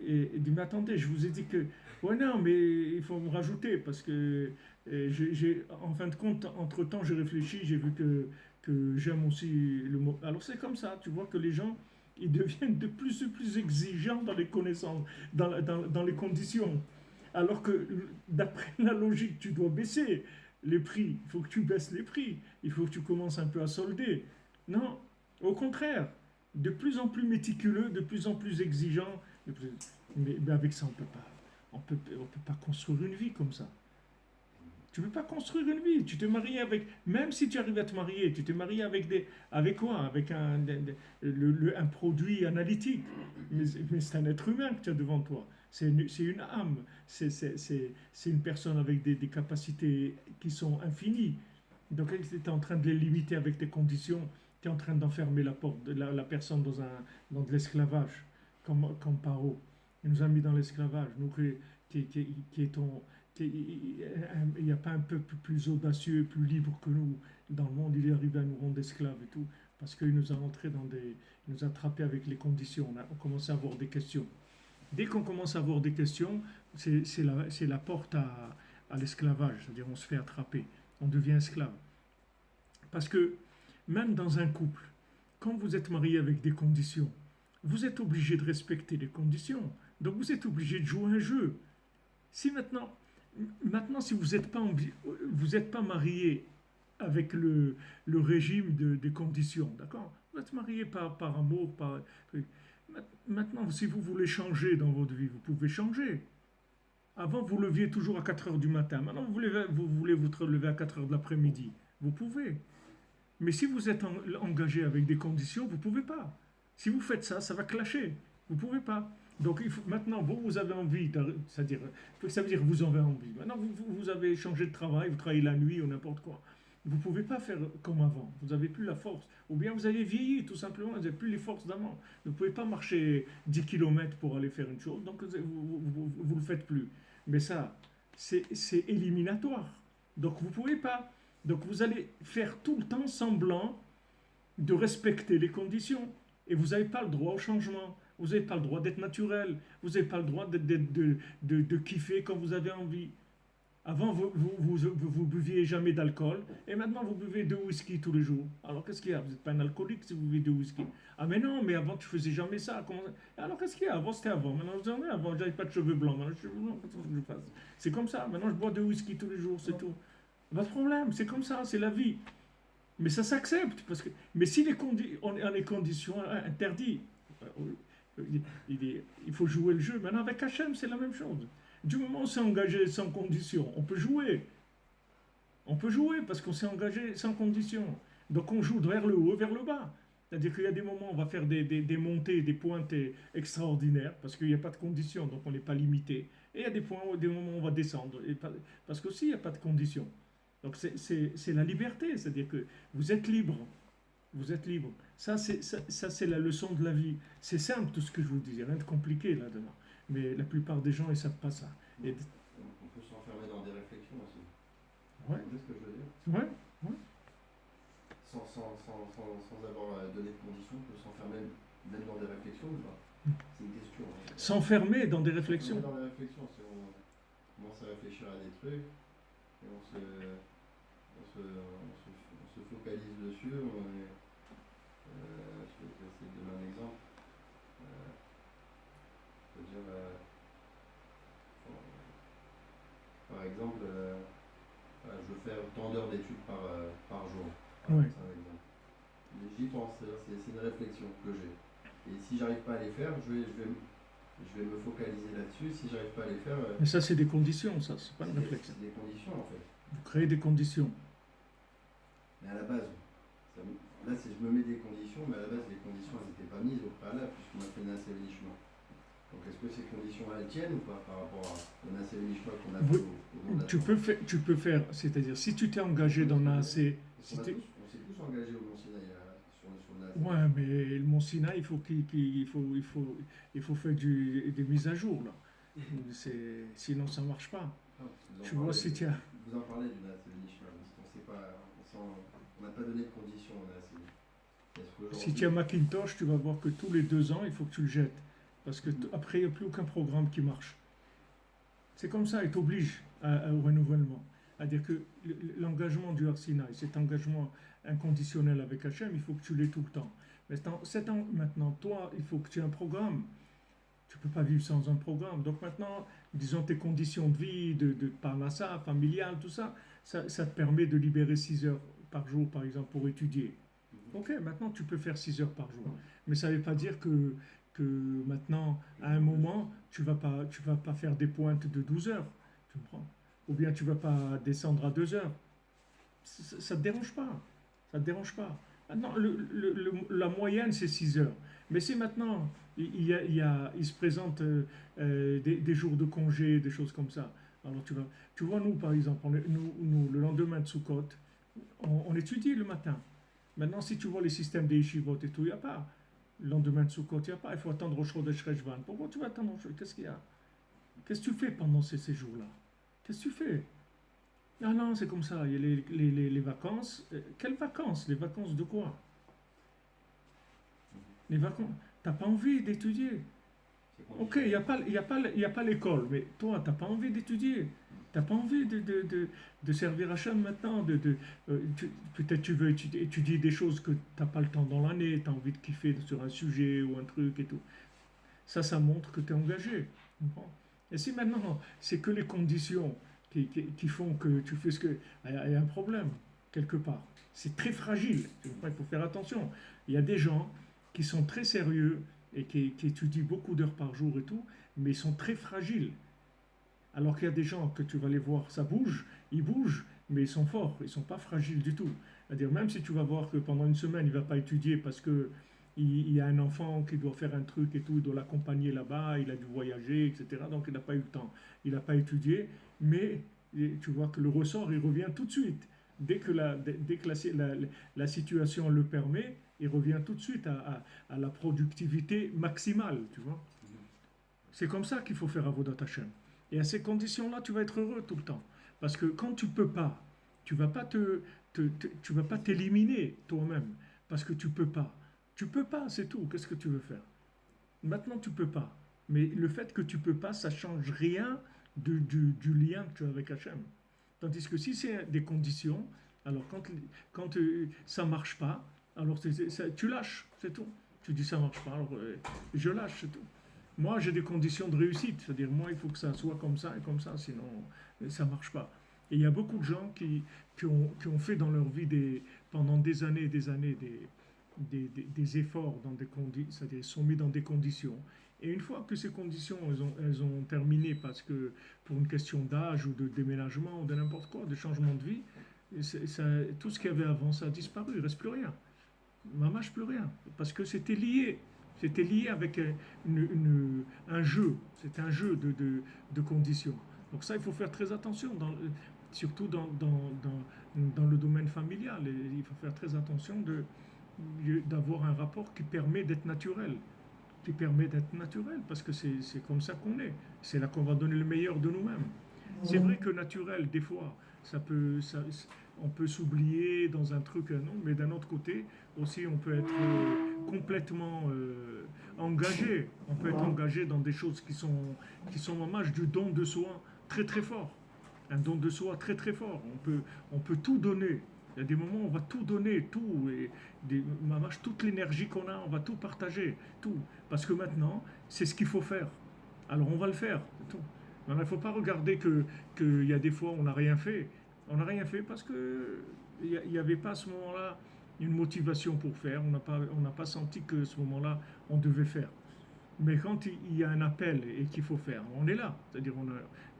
[SPEAKER 3] Et il dit, mais attendez, je vous ai dit que. Ouais, non, mais il faut me rajouter parce que en fin de compte, entre-temps, j'ai réfléchi, j'ai vu que j'aime aussi le mot. Alors c'est comme ça, tu vois que les gens, ils deviennent de plus en plus exigeants dans les connaissances, dans les conditions. Alors que d'après la logique, tu dois baisser les prix. Il faut que tu baisses les prix. Il faut que tu commences un peu à solder. Non, au contraire, de plus en plus méticuleux, de plus en plus exigeant. Mais avec ça, on peut pas. On peut pas construire une vie comme ça. Tu ne peux pas construire une vie. Tu t'es marié avec. Même si tu arrives à te marier, tu t'es marié avec des. Avec quoi? Avec un produit analytique. Mais c'est un être humain que tu as devant toi. C'est une âme. C'est une personne avec des capacités qui sont infinies. Donc, tu es en train de les limiter avec tes conditions. Tu es en train d'enfermer la personne dans de l'esclavage, comme Paro. Il nous a mis dans l'esclavage. Nous, qui est ton, il n'y a pas un peuple plus audacieux, plus libre que nous dans le monde. Il est arrivé à nous rendre esclaves et tout, parce qu'il nous a entrés dans des, il nous a attrapés avec les conditions. On commence à avoir des questions. Dès qu'on commence à avoir des questions, c'est la porte à l'esclavage, c'est-à-dire on se fait attraper, on devient esclave. Parce que même dans un couple, quand vous êtes marié avec des conditions, vous êtes obligé de respecter les conditions. Donc vous êtes obligé de jouer un jeu. Si maintenant si vous êtes pas marié avec le régime des conditions, d'accord? Vous êtes marié par amour, maintenant, si vous voulez changer dans votre vie, vous pouvez changer. Avant, vous leviez toujours à 4 heures du matin. Maintenant, vous voulez vous lever à 4 heures de l'après-midi. Vous pouvez. Mais si vous êtes engagé avec des conditions, vous ne pouvez pas. Si vous faites ça, ça va clasher. Vous ne pouvez pas. Donc maintenant, vous avez envie, c'est-à-dire, ça veut dire que vous avez envie. Maintenant, vous avez changé de travail, vous travaillez la nuit ou n'importe quoi. Vous ne pouvez pas faire comme avant. Vous n'avez plus la force. Ou bien vous avez vieilli, tout simplement. Vous n'avez plus les forces d'avant. Vous ne pouvez pas marcher 10 kilomètres pour aller faire une chose. Donc, vous ne le faites plus. Mais ça, c'est éliminatoire. Donc, vous ne pouvez pas. Donc, vous allez faire tout le temps semblant de respecter les conditions. Et vous n'avez pas le droit au changement. Vous n'avez pas le droit d'être naturel. Vous n'avez pas le droit de kiffer quand vous avez envie. Avant, vous buviez jamais d'alcool, et maintenant vous buvez 2 whisky tous les jours. Alors qu'est-ce qu'il y a? Vous n'êtes pas un alcoolique si vous buvez 2 whisky. Ah mais non, mais avant tu faisais jamais ça. Alors qu'est-ce qu'il y a? Avant c'était avant. Maintenant je dis, avant j'avais pas de cheveux blancs. Maintenant je cheveux blancs, qu'est-ce que je fasse? C'est comme ça. Maintenant je bois 2 whisky tous les jours, c'est tout. Pas de problème, c'est comme ça, c'est la vie. Mais ça s'accepte parce que. Mais si on est en les conditions interdites, il faut jouer le jeu. Maintenant avec Hachem c'est la même chose. Du moment où on s'est engagé sans condition, on peut jouer. On peut jouer parce qu'on s'est engagé sans condition. Donc on joue vers le haut, vers le bas. C'est-à-dire qu'il y a des moments où on va faire des montées, des pointes extraordinaires parce qu'il n'y a pas de condition, donc on n'est pas limité. Et il y a des moments où on va descendre parce qu'aussi il n'y a pas de condition. Donc c'est la liberté, c'est-à-dire que vous êtes libre. Vous êtes libre. Ça, c'est la leçon de la vie. C'est simple tout ce que je vous dis, il n'y a rien de compliqué là-dedans. Mais la plupart des gens, ils ne savent pas ça. Et...
[SPEAKER 1] On peut s'enfermer dans des réflexions aussi.
[SPEAKER 3] Ouais.
[SPEAKER 1] Vous voyez ce que je veux dire?
[SPEAKER 3] Ouais, ouais.
[SPEAKER 1] Sans avoir donné de conditions, on peut s'enfermer même dans des réflexions ou pas? C'est une question. Hein.
[SPEAKER 3] S'enfermer dans des réflexions.
[SPEAKER 1] Dans des réflexions, on commence à réfléchir à des trucs et on se focalise dessus. Je vais essayer de donner un exemple. Dire, par exemple, je veux faire tant d'heures d'études par jour.
[SPEAKER 3] Ouais.
[SPEAKER 1] C'est un exemple. J'y pense, c'est une réflexion que j'ai. Et si j'arrive pas à les faire, je vais me focaliser là-dessus. Si j'arrive pas à les faire.
[SPEAKER 3] Mais ça, c'est des conditions, ça, c'est pas une réflexion.
[SPEAKER 1] C'est des conditions en fait.
[SPEAKER 3] Vous créez des conditions.
[SPEAKER 1] Mais à la base, là, je me mets des conditions, mais à la base, les conditions, elles n'étaient pas mises au préalable, puisqu'on a fait un assainissement. Donc, est-ce que ces conditions-là, elles tiennent ou pas par rapport à un assainissement qu'on a fait au long de la
[SPEAKER 3] Tu peux faire, c'est-à-dire, si tu t'es engagé dans un AC, Si t'es-
[SPEAKER 1] On s'est tous engagés au Mont Sinaï sur le NAS.
[SPEAKER 3] Ouais, mais le Mont Sinaï, il faut faire des mises à jour, là. Sinon, ça marche pas.
[SPEAKER 1] Non,
[SPEAKER 3] Tu vois, si tu as...
[SPEAKER 1] Vous en parlez du NAS Nishma, parce qu'on sait pas, on n'a pas donné de conditions au NAS.
[SPEAKER 3] Si tu as Macintosh, tu vas voir que tous les 2 ans, il faut que tu le jettes. Parce que après, il n'y a plus aucun programme qui marche. C'est comme ça, il t'oblige au renouvellement. C'est-à-dire que l'engagement du Arsinaï, cet engagement inconditionnel avec Hachem, il faut que tu l'aies tout le temps. Maintenant, toi, il faut que tu aies un programme. Tu ne peux pas vivre sans un programme. Donc maintenant, disons tes conditions de vie, de parnassa, familiale, tout ça, ça te permet de libérer 6 heures par jour, par exemple, pour étudier. Ok, maintenant tu peux faire 6 heures par jour. Mais ça ne veut pas dire que maintenant, à un moment, tu vas pas faire des pointes de 12 heures. Tu me prends? Ou bien tu ne vas pas descendre à 2 heures. Ça ne te dérange pas. Ça ne te dérange pas. Maintenant, la moyenne, c'est 6 heures. Mais si maintenant, il se présente des jours de congé, des choses comme ça, alors tu vois, nous, par exemple, nous, le lendemain de Sukkot, on étudie le matin. Maintenant, si tu vois les systèmes des yeshivot et tout, il n'y a pas. Le lendemain de Sukkot, il n'y a pas. Il faut attendre au Chodesh Rejvan. Pourquoi tu vas attendre au Chodesh? Qu'est-ce qu'il y a? Qu'est-ce que tu fais pendant ces jours-là? Qu'est-ce que tu fais? Ah non, c'est comme ça. Il y a les vacances. Quelles vacances? Les vacances de quoi? Les vacances. T'as pas envie d'étudier. Ok, il n'y a pas l'école, mais toi, t'as pas envie d'étudier. T'as pas envie de servir Hachem maintenant. Peut-être tu veux étudier des choses que t'as pas le temps dans l'année, tu as envie de kiffer sur un sujet ou un truc et tout. Ça montre que tu es engagé. Tu comprends? Et si maintenant, c'est que les conditions qui font que tu fais ce que... Il y a un problème, quelque part. C'est très fragile. Il faut faire attention. Il y a des gens qui sont très sérieux et qui étudient beaucoup d'heures par jour et tout, mais ils sont très fragiles. Alors qu'il y a des gens que tu vas les voir, ça bouge, ils bougent, mais ils sont forts, ils ne sont pas fragiles du tout. C'est-à-dire, même si tu vas voir que pendant une semaine, il ne va pas étudier parce que il y a un enfant qui doit faire un truc et tout, il doit l'accompagner là-bas, il a dû voyager, etc. Donc il n'a pas eu le temps, il n'a pas étudié, mais tu vois que le ressort, il revient tout de suite. Dès que la situation le permet, il revient tout de suite à la productivité maximale, tu vois. C'est comme ça qu'il faut faire Avodat Hashem. Et à ces conditions-là, tu vas être heureux tout le temps. Parce que quand tu peux pas, tu vas pas tu vas pas t'éliminer toi-même. Parce que tu peux pas. Tu peux pas, c'est tout. Qu'est-ce que tu veux faire? Maintenant, tu peux pas. Mais le fait que tu peux pas, ça change rien du lien que tu as avec Hachem. Tandis que si c'est des conditions, alors quand ça marche pas, alors tu lâches, c'est tout. Tu dis ça marche pas, alors je lâche, c'est tout. Moi, j'ai des conditions de réussite, c'est-à-dire moi, il faut que ça soit comme ça et comme ça, sinon ça ne marche pas. Et il y a beaucoup de gens qui ont fait dans leur vie pendant des années et des années des efforts dans des conditions, c'est-à-dire ils sont mis dans des conditions. Et une fois que ces conditions, elles ont terminé parce que pour une question d'âge ou de déménagement ou de n'importe quoi, de changement de vie, tout ce qu'il y avait avant, ça a disparu, il ne reste plus rien. Mamache plus rien, parce que c'était lié. C'était lié avec un jeu, c'est un jeu de conditions. Donc ça, il faut faire très attention, surtout dans le domaine familial. Et il faut faire très attention d'avoir un rapport qui permet d'être naturel. Qui permet d'être naturel, parce que c'est comme ça qu'on est. C'est là qu'on va donner le meilleur de nous-mêmes. C'est vrai que naturel, des fois, on peut s'oublier dans un truc, non, mais d'un autre côté, aussi, on peut être complètement engagé. On peut être engagé dans des choses qui sont en marge du don de soi très très fort. Un don de soi très très fort. On peut tout donner. Il y a des moments où on va tout donner, tout, et toute l'énergie qu'on a, on va tout partager, tout. Parce que maintenant, c'est ce qu'il faut faire. Alors on va le faire, c'est tout. Il ne faut pas regarder qu'il y a des fois où on n'a rien fait. On n'a rien fait parce qu'il n'y avait pas à ce moment-là une motivation pour faire. On n'a pas senti que ce moment-là, on devait faire. Mais quand il y a un appel et qu'il faut faire, on est là. C'est-à-dire,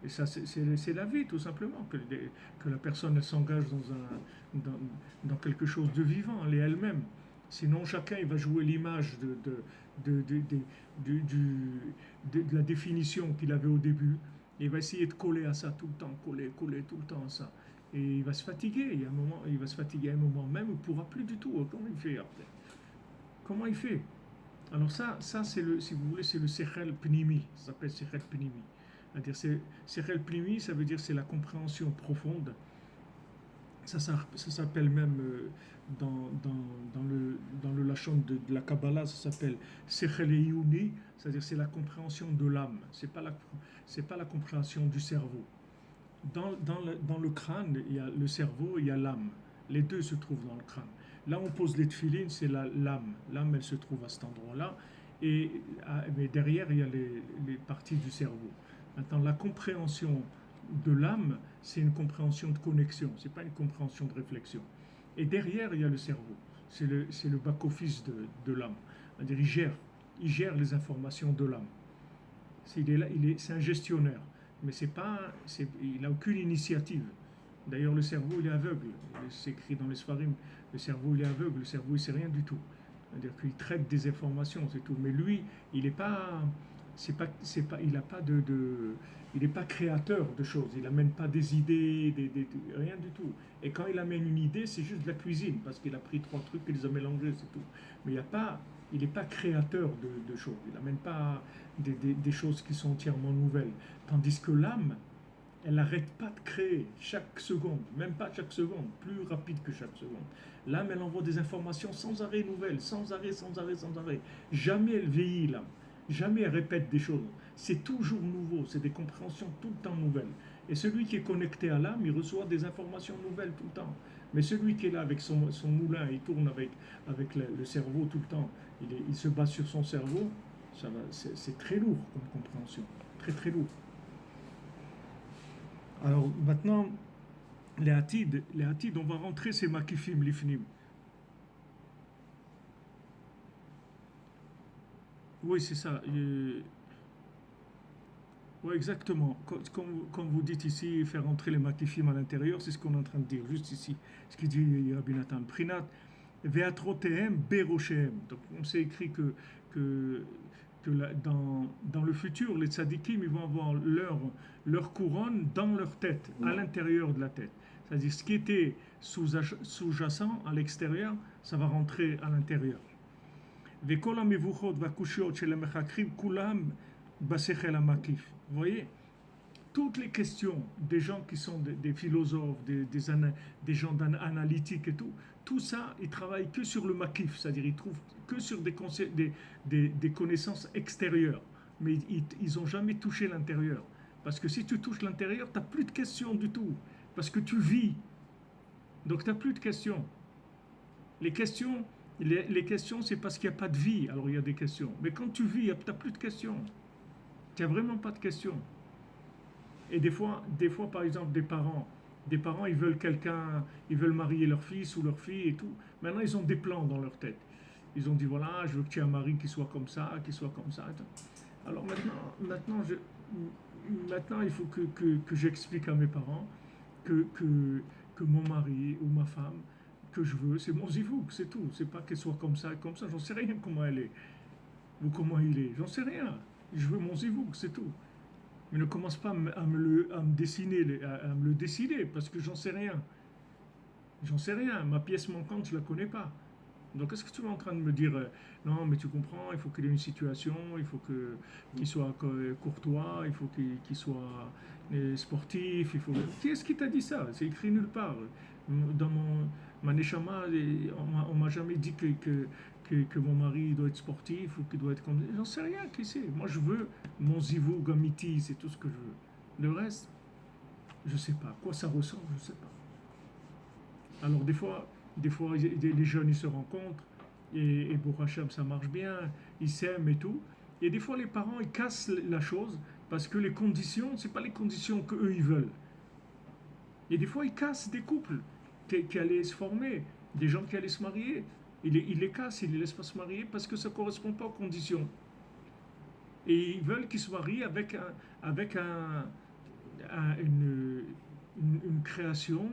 [SPEAKER 3] et ça, c'est la vie, tout simplement, que la personne elle s'engage dans quelque chose de vivant, elle est elle-même. Sinon, chacun il va jouer l'image de la définition qu'il avait au début. Et il va essayer de coller à ça tout le temps, coller tout le temps à ça. Et il va se fatiguer. Il y a un moment, il va se fatiguer à un moment même où il ne pourra plus du tout. Comment il fait après? Comment il fait? Alors ça c'est le, si vous voulez, c'est le Sechel Pnimi. Ça s'appelle Sechel Pnimi. C'est-à-dire, Sechel Pnimi, ça veut dire c'est la compréhension profonde. Ça s'appelle même dans le Lachon de la Kabbalah, ça s'appelle Sechel Eyuni, c'est-à-dire c'est la compréhension de l'âme, c'est pas la compréhension du cerveau. Dans le crâne, il y a le cerveau, il y a l'âme. Les deux se trouvent dans le crâne. Là, on pose les tefilines, c'est l'âme. L'âme, elle se trouve à cet endroit-là. Mais derrière, il y a les parties du cerveau. Maintenant, la compréhension de l'âme, c'est une compréhension de connexion, c'est pas une compréhension de réflexion. Et derrière, il y a le cerveau, c'est le back-office de l'âme. C'est-à-dire, il gère les informations de l'âme. C'est un gestionnaire, mais il n'a aucune initiative. D'ailleurs, le cerveau, il est aveugle. C'est écrit dans les Sfarim, le cerveau, il est aveugle, le cerveau, il ne sait rien du tout. C'est-à-dire qu'il traite des informations, c'est tout. Mais lui, il n'est pas... il n'a pas il n'est pas créateur de choses, il n'amène pas des idées, rien du tout. Et quand il amène une idée, c'est juste de la cuisine, parce qu'il a pris 3 trucs et les a mélangés, c'est tout. Mais il n'est pas créateur de choses, il n'amène pas des choses qui sont entièrement nouvelles. Tandis que l'âme, elle n'arrête pas de créer chaque seconde, même pas chaque seconde, plus rapide que chaque seconde. L'âme, elle envoie des informations sans arrêt nouvelles, sans arrêt. Jamais elle vieillit, l'âme. Jamais elle répète des choses. C'est toujours nouveau, c'est des compréhensions tout le temps nouvelles. Et celui qui est connecté à l'âme, il reçoit des informations nouvelles tout le temps. Mais celui qui est là avec son moulin, il tourne avec le cerveau tout le temps, il se base sur son cerveau, c'est très lourd comme compréhension. Très très lourd. Alors maintenant, les hatides, on va rentrer ces makifim, lifnim. Oui, c'est ça. Oui, exactement. Comme vous dites ici, faire entrer les makifim à l'intérieur, c'est ce qu'on est en train de dire, juste ici. Ce qu'il dit Rabbi Nathan. Prinat, veatrotehem beroshem. Donc, on s'est écrit que dans le futur, les tzadikim, ils vont avoir leur couronne dans leur tête, à l'intérieur de la tête. C'est-à-dire, ce qui était sous-jacent à l'extérieur, ça va rentrer à l'intérieur. Vekol hamevuchot vakushiot shel hamechakrim kulam basechel hamakif. Vous voyez, toutes les questions des gens qui sont des philosophes, des gens analytiques et tout ça, ils travaillent que sur le makif, c'est-à-dire ils trouvent que sur des connaissances extérieures, mais ils n'ont jamais touché l'intérieur. Parce que si tu touches l'intérieur, tu n'as plus de questions du tout, parce que tu vis, donc tu n'as plus de questions. Les questions, c'est parce qu'il n'y a pas de vie, alors il y a des questions. Mais quand tu vis, tu n'as plus de questions. Tu n'as vraiment pas de questions. Et des fois, par exemple, des parents, ils veulent ils veulent marier leur fils ou leur fille et tout. Maintenant, ils ont des plans dans leur tête. Ils ont dit, voilà, je veux que tu aies un mari qui soit comme ça, qui soit comme ça. Alors maintenant il faut que j'explique à mes parents que mon mari ou ma femme, que je veux, c'est mon zivouk, c'est tout. C'est pas qu'elle soit comme ça, j'en sais rien comment elle est. Ou comment il est, j'en sais rien. Je veux mon zivouk, c'est tout. Mais ne commence pas à me dessiner, parce que j'en sais rien. J'en sais rien. Ma pièce manquante, je la connais pas. Donc, est-ce que tu es en train de me dire, non, mais tu comprends, il faut qu'il ait une situation, il faut qu'il soit courtois, il faut qu'il soit sportif, il faut... Qui est-ce qui t'a dit ça? C'est écrit nulle part. Dans ma neshama, on m'a jamais dit que mon mari doit être sportif ou qu'il doit être comme... J'en sais rien, qui c'est? Moi, je veux mon zivou gamiti, c'est tout ce que je veux. Le reste, je sais pas. Quoi ça ressemble, je sais pas. Alors, des fois, les jeunes, ils se rencontrent et pour Hachem, ça marche bien, ils s'aiment et tout. Et des fois, les parents, ils cassent la chose parce que les conditions, c'est pas les conditions qu'eux, ils veulent. Et des fois, ils cassent des couples qui allaient se former, des gens qui allaient se marier. Ils les cassent, ils ne les laissent pas se marier parce que ça ne correspond pas aux conditions. Et ils veulent qu'ils se marient avec une création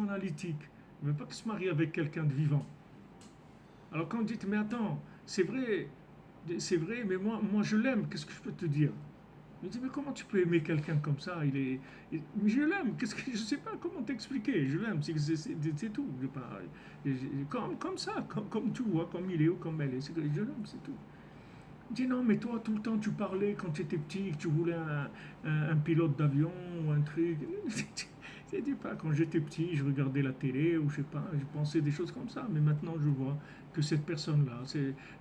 [SPEAKER 3] analytique. Ils ne veulent pas qu'ils se marient avec quelqu'un de vivant. Alors quand vous dites, mais attends, c'est vrai, mais moi je l'aime, qu'est-ce que je peux te dire? Il me dit, mais comment tu peux aimer quelqu'un comme ça? Mais je l'aime, je sais pas comment t'expliquer, je l'aime, c'est tout. Comme ça, comme tu vois, comme il est ou comme elle est, je l'aime, c'est tout. Il dit, non, mais toi, tout le temps, tu parlais quand tu étais petit, que tu voulais un pilote d'avion ou un truc. Je dis pas, quand j'étais petit, je regardais la télé ou je sais pas, je pensais des choses comme ça, mais maintenant je vois que cette personne-là,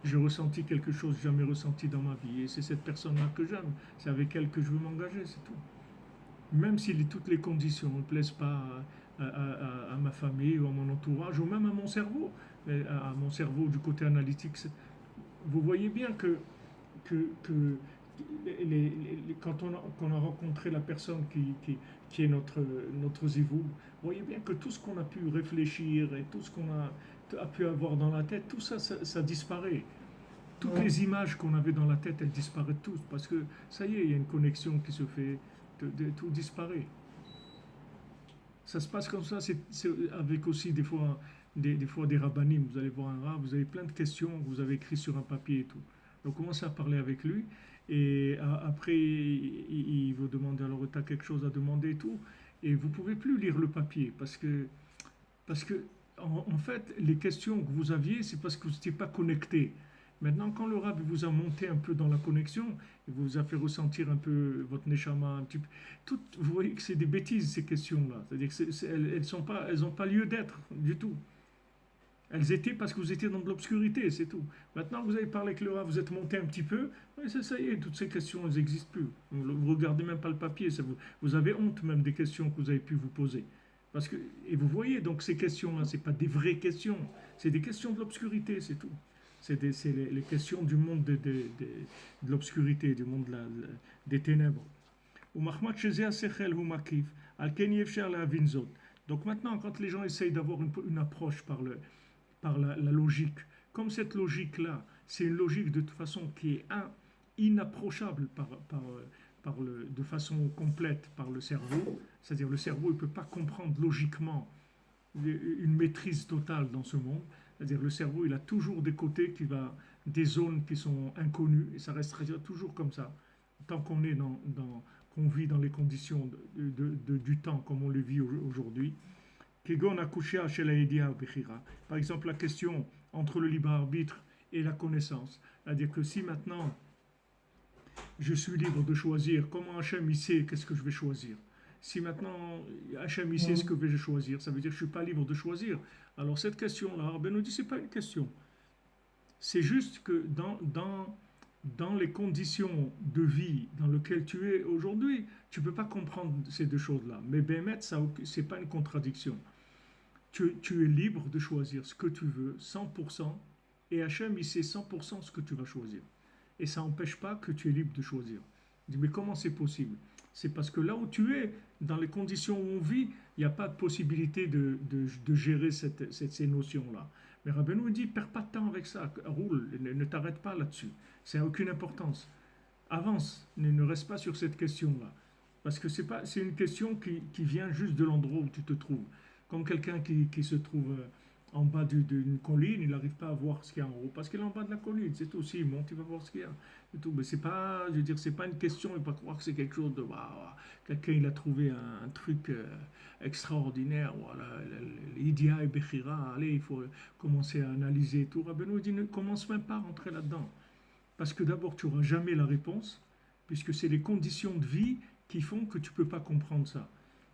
[SPEAKER 3] j'ai ressenti quelque chose que j'ai jamais ressenti dans ma vie et c'est cette personne-là que j'aime, c'est avec elle que je veux m'engager, c'est tout. Même si toutes les conditions ne plaisent pas à ma famille ou à mon entourage ou même à mon cerveau, à mon cerveau du côté analytique, vous voyez bien que quand on a rencontré la personne qui est notre zivou, vous voyez bien que tout ce qu'on a pu réfléchir et tout ce qu'on a pu avoir dans la tête, tout ça, ça disparaît. Toutes les images qu'on avait dans la tête, elles disparaissent toutes parce que ça y est, il y a une connexion qui se fait, tout disparaît. Ça se passe comme ça, c'est avec aussi des fois des rabbinim. Vous allez voir un rab, vous avez plein de questions que vous avez écrites sur un papier et tout. Donc commencez à parler avec lui et après il vous demande alors tu as quelque chose à demander et tout et vous pouvez plus lire le papier parce que en fait les questions que vous aviez c'est parce que vous n'étiez pas connecté. Maintenant, quand le rab vous a monté un peu dans la connexion, il vous a fait ressentir un peu votre neshama, un petit peu, vous voyez que c'est des bêtises ces questions-là. C'est-à-dire elles n'ont pas lieu d'être du tout. Elles étaient parce que vous étiez dans de l'obscurité, c'est tout. Maintenant, vous avez parlé avec le rab, vous êtes monté un petit peu, oui, ça y est, toutes ces questions, elles n'existent plus. Vous ne regardez même pas le papier, vous avez honte même des questions que vous avez pu vous poser. Et vous voyez, donc ces questions-là, ce pas des vraies questions, c'est des questions de l'obscurité, c'est tout. C'est les questions du monde de l'obscurité, du monde des ténèbres. Donc maintenant, quand les gens essayent d'avoir une approche par la logique, comme cette logique-là, c'est une logique de toute façon qui est inapprochable de façon complète par le cerveau, c'est-à-dire le cerveau ne peut pas comprendre logiquement une maîtrise totale dans ce monde. C'est-à-dire le cerveau, il a toujours des côtés des zones qui sont inconnues, et ça restera toujours comme ça. Tant qu'on qu'on vit dans les conditions du temps comme on le vit aujourd'hui. Par exemple, la question entre le libre arbitre et la connaissance. C'est-à-dire que si maintenant je suis libre de choisir, comment Hachem il sait qu'est-ce que je vais choisir? Si maintenant Hachem il sait ce que je vais choisir, ça veut dire que je ne suis pas libre de choisir. Alors cette question-là, Ben nous dit, ce n'est pas une question. C'est juste que dans les conditions de vie dans lesquelles tu es aujourd'hui, tu ne peux pas comprendre ces deux choses-là. Mais Bémet, ce n'est pas une contradiction. Tu es libre de choisir ce que tu veux, 100%, et Hachem, il sait 100% ce que tu vas choisir. Et ça n'empêche pas que tu es libre de choisir. Il dit, mais comment c'est possible? C'est parce que là où tu es, dans les conditions où on vit, il n'y a pas de possibilité de gérer ces notions-là. Mais Rabbeinu dit, perds pas de temps avec ça, roule, ne t'arrête pas là-dessus. Ça n'a aucune importance. Avance, ne reste pas sur cette question-là. Parce que c'est une question qui vient juste de l'endroit où tu te trouves. Comme quelqu'un qui se trouve en bas d'une colline, il n'arrive pas à voir ce qu'il y a en haut, parce qu'il est en bas de la colline, c'est tout. S'il monte, il va voir ce qu'il y a. C'est tout. Mais c'est pas, je veux dire, c'est pas une question, il ne faut pas croire que c'est quelque chose de waouh. Quelqu'un, il a trouvé un truc extraordinaire, voilà, l'Idia et Bechira, allez, il faut commencer à analyser tout. Rabbeinu dit, ne commence même pas à rentrer là-dedans. Parce que d'abord, tu n'auras jamais la réponse, puisque c'est les conditions de vie qui font que tu ne peux pas comprendre ça.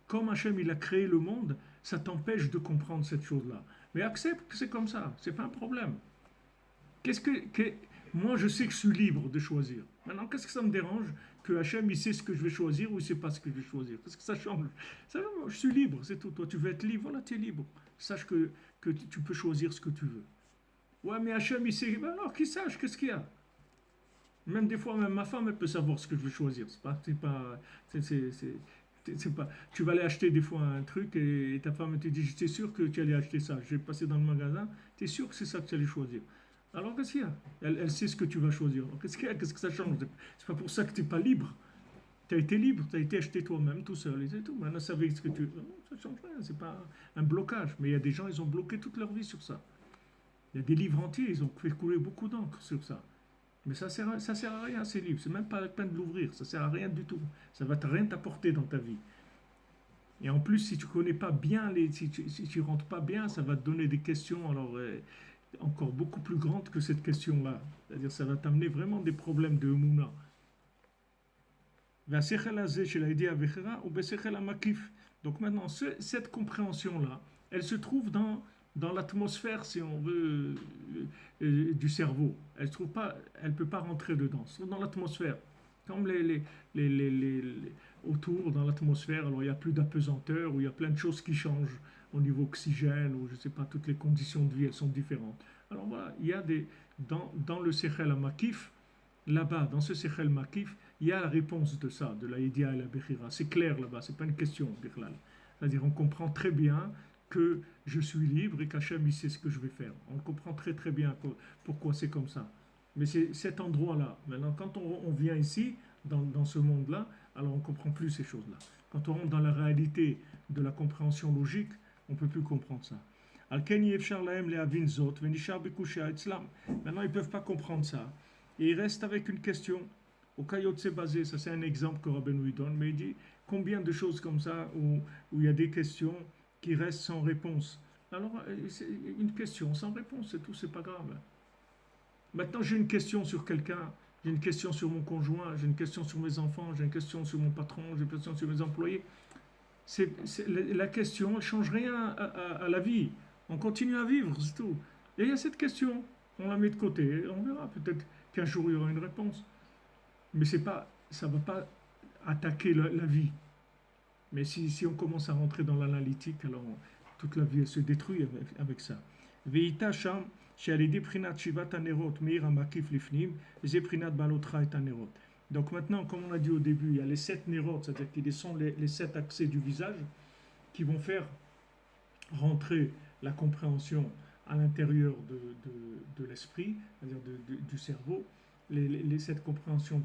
[SPEAKER 3] Comme Hachem, il a créé le monde, ça t'empêche de comprendre cette chose-là. Mais accepte que c'est comme ça, c'est pas un problème. Moi, je sais que je suis libre de choisir. Maintenant, qu'est-ce que ça me dérange que Hachem, il sait ce que je vais choisir ou il sait pas ce que je vais choisir? Qu'est-ce que ça change? Je suis libre, c'est tout. Toi, tu veux être libre, voilà, tu es libre. Sache que tu peux choisir ce que tu veux. Ouais, mais Hachem, il sait. Ben alors, qu'il sache, qu'est-ce qu'il y a? Même des fois, même ma femme, elle peut savoir ce que je veux choisir. C'est pas, tu vas aller acheter des fois un truc et ta femme te dit, j'étais sûr que tu allais acheter ça. Je vais passer dans le magasin, tu es sûr que c'est ça que tu allais choisir. Alors qu'est-ce qu'il y a? Elle sait ce que tu vas choisir. Alors, qu'est-ce qu'il y a? Qu'est-ce que ça change? C'est pas pour ça que tu n'es pas libre. Tu as été libre, tu as été acheté toi-même, tout seul, et c'est tout. Maintenant, ça veut ce que tu... Non, ça change rien, c'est pas un blocage. Mais il y a des gens, ils ont bloqué toute leur vie sur ça. Il y a des livres entiers, ils ont fait couler beaucoup d'encre sur ça. Mais ça sert à rien ces livres, c'est même pas la peine de l'ouvrir, ça sert à rien du tout. Ça va rien t'apporter dans ta vie. Et en plus, si tu connais pas bien, si tu rentres pas bien, ça va te donner des questions alors encore beaucoup plus grandes que cette question-là. C'est-à-dire ça va t'amener vraiment des problèmes de Mouna. Donc maintenant, cette compréhension-là, elle se trouve dans l'atmosphère, si on veut, du cerveau. Elle ne peut pas rentrer dedans. Elle se trouve dans l'atmosphère. Comme autour, dans l'atmosphère, alors il n'y a plus d'apesanteur, où il y a plein de choses qui changent au niveau oxygène, ou je ne sais pas, toutes les conditions de vie, elles sont différentes. Alors voilà, il y a dans le Sechel Makif, là-bas, dans ce Sechel Makif, il y a la réponse de ça, de la Idia et la Bechira. C'est clair là-bas, c'est pas une question, Birlal. C'est-à-dire, on comprend très bien que je suis libre et qu'Hachem, il sait ce que je vais faire. On comprend très très bien pourquoi c'est comme ça. Mais c'est cet endroit-là. Maintenant, quand on vient ici, dans ce monde-là, alors on ne comprend plus ces choses-là. Quand on rentre dans la réalité de la compréhension logique, on ne peut plus comprendre ça. Maintenant, ils ne peuvent pas comprendre ça. Et ils restent avec une question. Au Kayot c'est basé, ça c'est un exemple que Rabbeinu donne, mais il dit combien de choses comme ça où il y a des questions qui restent sans réponse. Alors, c'est une question sans réponse, c'est tout, c'est pas grave. Maintenant, j'ai une question sur quelqu'un, j'ai une question sur mon conjoint, j'ai une question sur mes enfants, j'ai une question sur mon patron, j'ai une question sur mes employés. La question ne change rien à la vie. On continue à vivre, c'est tout. Et il y a cette question, on la met de côté, on verra, peut-être qu'un jour il y aura une réponse. Mais ça ne va pas attaquer la vie. Mais si on commence à rentrer dans l'analytique, alors toute la vie elle se détruit avec ça. Veita sham she'alidi prinat shivat anerot meir amakif lifnim ze prinat balotra et anerot. Donc maintenant, comme on a dit au début, il y a les 7 nérotes, c'est-à-dire qu'ils sont les 7 accès du visage qui vont faire rentrer la compréhension à l'intérieur de l'esprit, c'est-à-dire du cerveau. Les 7 compréhensions,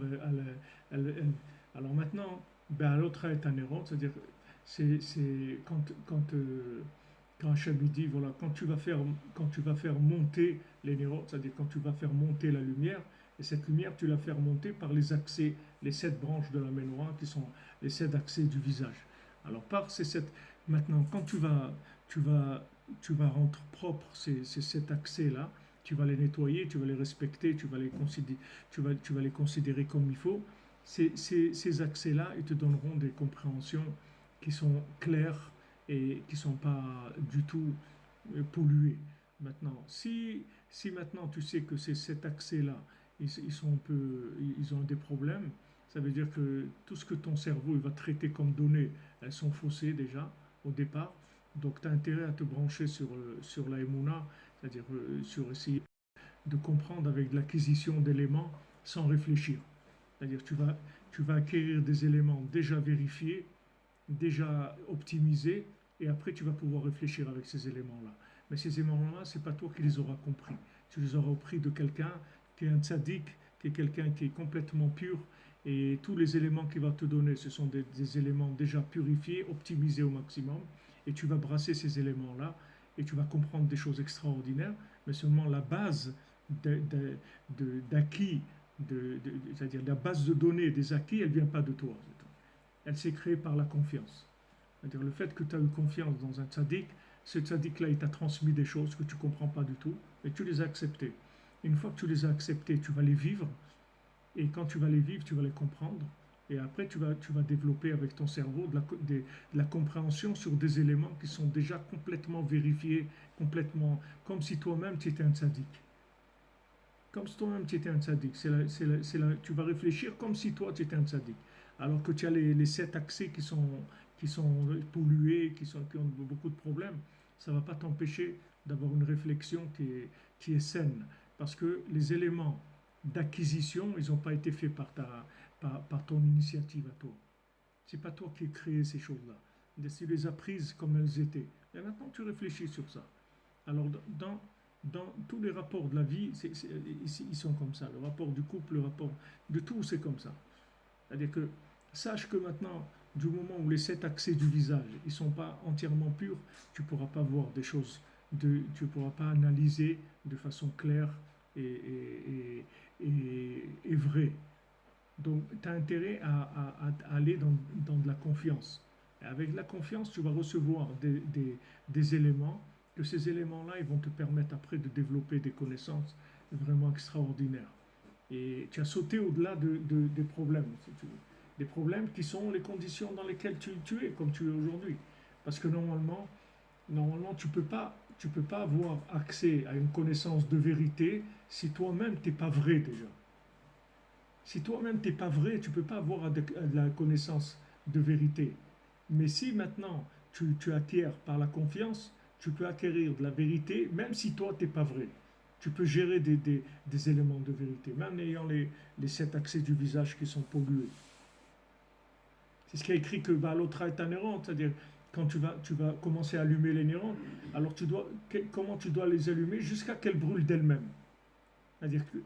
[SPEAKER 3] alors maintenant, l'autre est un erreur, c'est-à-dire c'est quand Hachem dit, voilà, quand tu vas faire monter les neurones, c'est-à-dire quand tu vas faire monter la lumière, et cette lumière, tu la fais monter par les accès, les 7 branches de la ménoire, qui sont les 7 accès du visage. Alors par ces 7, maintenant, quand tu vas rendre propre ces 7 accès-là, tu vas les nettoyer, tu vas les respecter, tu vas les considérer comme il faut. Ces accès-là, ils te donneront des compréhensions qui sont claires et qui ne sont pas du tout polluées. Maintenant, si maintenant tu sais que cet accès-là, ils ont des problèmes, ça veut dire que tout ce que ton cerveau il va traiter comme données, elles sont faussées déjà au départ. Donc tu as intérêt à te brancher sur la Emouna, c'est-à-dire sur essayer de comprendre avec l'acquisition d'éléments sans réfléchir. C'est-à-dire tu vas acquérir des éléments déjà vérifiés, déjà optimisés, et après tu vas pouvoir réfléchir avec ces éléments-là. Mais ces éléments-là, ce n'est pas toi qui les auras compris. Tu les auras appris de quelqu'un qui est un tzaddik, qui est quelqu'un qui est complètement pur, et tous les éléments qu'il va te donner, ce sont des éléments déjà purifiés, optimisés au maximum, et tu vas brasser ces éléments-là, et tu vas comprendre des choses extraordinaires, mais seulement la base d'acquis, c'est-à-dire la base de données des acquis, elle ne vient pas de toi. Elle s'est créée par la confiance. C'est-à-dire le fait que tu as eu confiance dans un tzaddik, ce tzaddik-là, il t'a transmis des choses que tu ne comprends pas du tout, mais tu les as acceptées. Une fois que tu les as acceptées, tu vas les vivre, et quand tu vas les vivre, tu vas les comprendre, et après tu vas développer avec ton cerveau de la compréhension sur des éléments qui sont déjà complètement vérifiés, complètement, comme si toi-même tu étais un tzaddik. Comme si toi-même tu étais un tzaddik. Tu vas réfléchir comme si toi tu étais un tzaddik. Alors que tu as les 7 accès qui sont pollués, qui ont beaucoup de problèmes, ça ne va pas t'empêcher d'avoir une réflexion qui est saine. Parce que les éléments d'acquisition, ils n'ont pas été faits par ton initiative à toi. Ce n'est pas toi qui as créé ces choses-là. Tu les as prises comme elles étaient. Et maintenant, tu réfléchis sur ça. Alors, dans tous les rapports de la vie, ils sont comme ça. Le rapport du couple, le rapport de tout, c'est comme ça. C'est-à-dire que, sache que maintenant, du moment où les 7 accès du visage, ils ne sont pas entièrement purs, tu ne pourras pas voir des choses, tu ne pourras pas analyser de façon claire et est vrai. Donc, tu as intérêt à aller dans de la confiance. Et avec la confiance, tu vas recevoir des éléments, que ces éléments-là, ils vont te permettre après de développer des connaissances vraiment extraordinaires. Et tu as sauté au-delà des problèmes, si tu veux. Des problèmes qui sont les conditions dans lesquelles tu es, comme tu es aujourd'hui. Parce que normalement tu peux pas avoir accès à une connaissance de vérité si toi-même, tu n'es pas vrai déjà. Si toi-même, tu n'es pas vrai, tu ne peux pas avoir de la connaissance de vérité. Mais si maintenant, tu acquiers par la confiance, tu peux acquérir de la vérité, même si toi, tu n'es pas vrai. Tu peux gérer des éléments de vérité, même en ayant les 7 accès du visage qui sont pollués. C'est ce qui est écrit que l'autre est inhérente, c'est-à-dire quand tu vas commencer à allumer les neurones, alors comment tu dois les allumer jusqu'à qu'elles brûlent d'elles-mêmes. C'est-à-dire que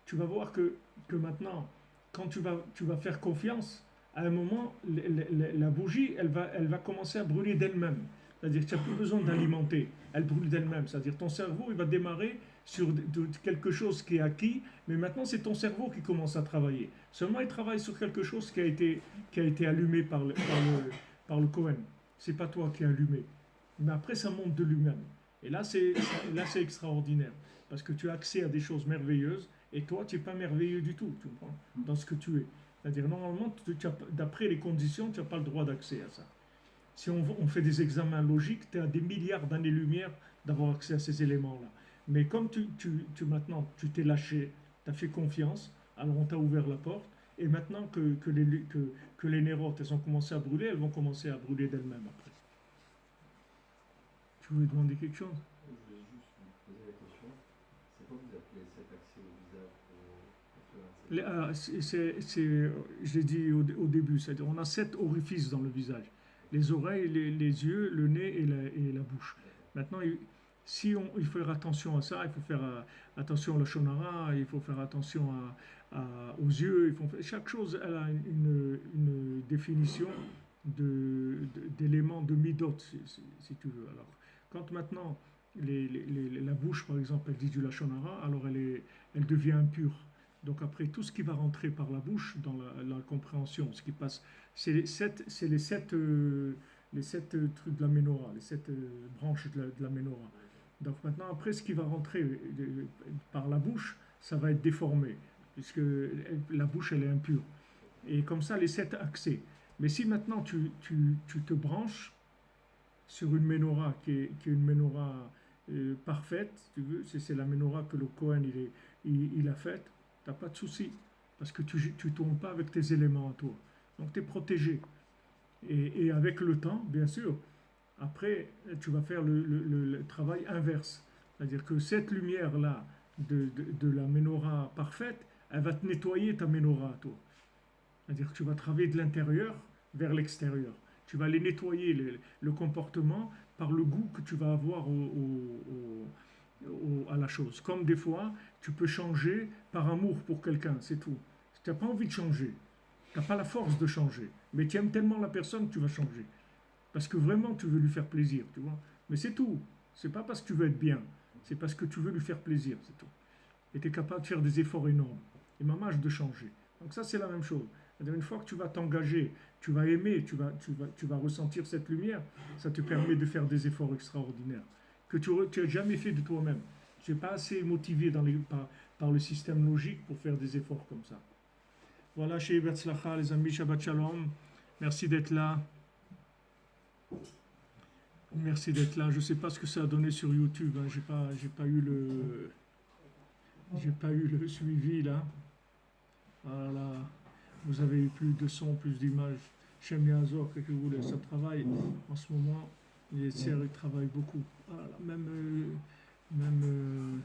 [SPEAKER 3] tu vas voir que maintenant, quand tu vas faire confiance, à un moment, la bougie, elle va commencer à brûler d'elle-même. C'est-à-dire que tu n'as plus besoin d'alimenter, elle brûle d'elle-même. C'est-à-dire ton cerveau, il va démarrer sur quelque chose qui est acquis, mais maintenant c'est ton cerveau qui commence à travailler. Seulement il travaille sur quelque chose qui a été allumé par le Cohen. C'est pas toi qui as allumé. Mais après ça monte de lui-même. Et là c'est extraordinaire. Parce que tu as accès à des choses merveilleuses et toi tu n'es pas merveilleux du tout, tu comprends, dans ce que tu es. C'est-à-dire normalement, d'après les conditions, tu n'as pas le droit d'accès à ça. Si on fait des examens logiques, tu es à des milliards d'années-lumière d'avoir accès à ces éléments-là. Mais comme maintenant, tu t'es lâché, tu as fait confiance, alors on t'a ouvert la porte, et maintenant que les nérotes, elles ont commencé à brûler, elles vont commencer à brûler d'elles-mêmes après. Tu voulais demander quelque chose?
[SPEAKER 1] Je voulais juste vous poser la question. C'est quoi vous appelez cet accès au visage pour faire
[SPEAKER 3] Je l'ai dit au début, c'est-à-dire on a 7 orifices dans le visage. Les oreilles, les yeux, le nez et la bouche. Maintenant, il faut faire attention à ça, il faut faire attention à la shonara, il faut faire attention aux yeux. Chaque chose, elle a une définition d'éléments de midot, si tu veux. Alors, quand maintenant la bouche, par exemple, elle dit du lashonara, alors elle devient impure. Donc après, tout ce qui va rentrer par la bouche dans la compréhension, ce qui passe, c'est les sept trucs de la menorah, les 7 branches de la menorah. Donc maintenant, après, ce qui va rentrer par la bouche, ça va être déformé, puisque la bouche, elle est impure. Et comme ça, les 7 accès. Mais si maintenant tu te branches sur une menorah qui est une menorah parfaite, tu veux, c'est la menorah que le Kohen il a faite, tu n'as pas de souci, parce que tu ne tournes pas avec tes éléments à toi. Donc tu es protégé. Et avec le temps, bien sûr, après, tu vas faire le travail inverse. C'est-à-dire que cette lumière-là de la menorah parfaite, elle va te nettoyer ta menorah à toi. C'est-à-dire que tu vas travailler de l'intérieur vers l'extérieur. Tu vas aller nettoyer le comportement par le goût que tu vas avoir à la chose. Comme des fois, tu peux changer par amour pour quelqu'un, c'est tout. Tu n'as pas envie de changer. Tu n'as pas la force de changer. Mais tu aimes tellement la personne que tu vas changer. Parce que vraiment, tu veux lui faire plaisir, tu vois. Mais c'est tout. C'est pas parce que tu veux être bien. C'est parce que tu veux lui faire plaisir, c'est tout. Et tu es capable de faire des efforts énormes. Et mamage de changer. Donc ça, c'est la même chose. Une fois que tu vas t'engager, tu vas aimer, tu vas ressentir cette lumière, ça te permet de faire des efforts extraordinaires que tu n'as jamais fait de toi-même. Tu n'es pas assez motivé par le système logique pour faire des efforts comme ça. Voilà, chez Betzlacha, les amis, Shabbat Shalom. Merci d'être là. Merci d'être là. Je ne sais pas ce que ça a donné sur YouTube. Hein. J'ai pas eu le suivi là. Voilà. Vous avez eu plus de sons, plus d'images. Shem Yazor, que vous voulez, ça travaille en ce moment. Les séries travaillent beaucoup. Voilà. Même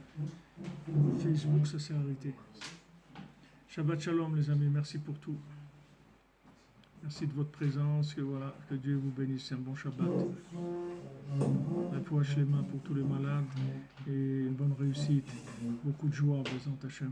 [SPEAKER 3] Facebook, ça s'est arrêté. Shabbat Shalom, les amis. Merci pour tout. Merci de votre présence. Que Dieu vous bénisse. Un bon Shabbat. La foi les mains pour tous les malades et une bonne réussite. Beaucoup de joie, Bézant Hachem.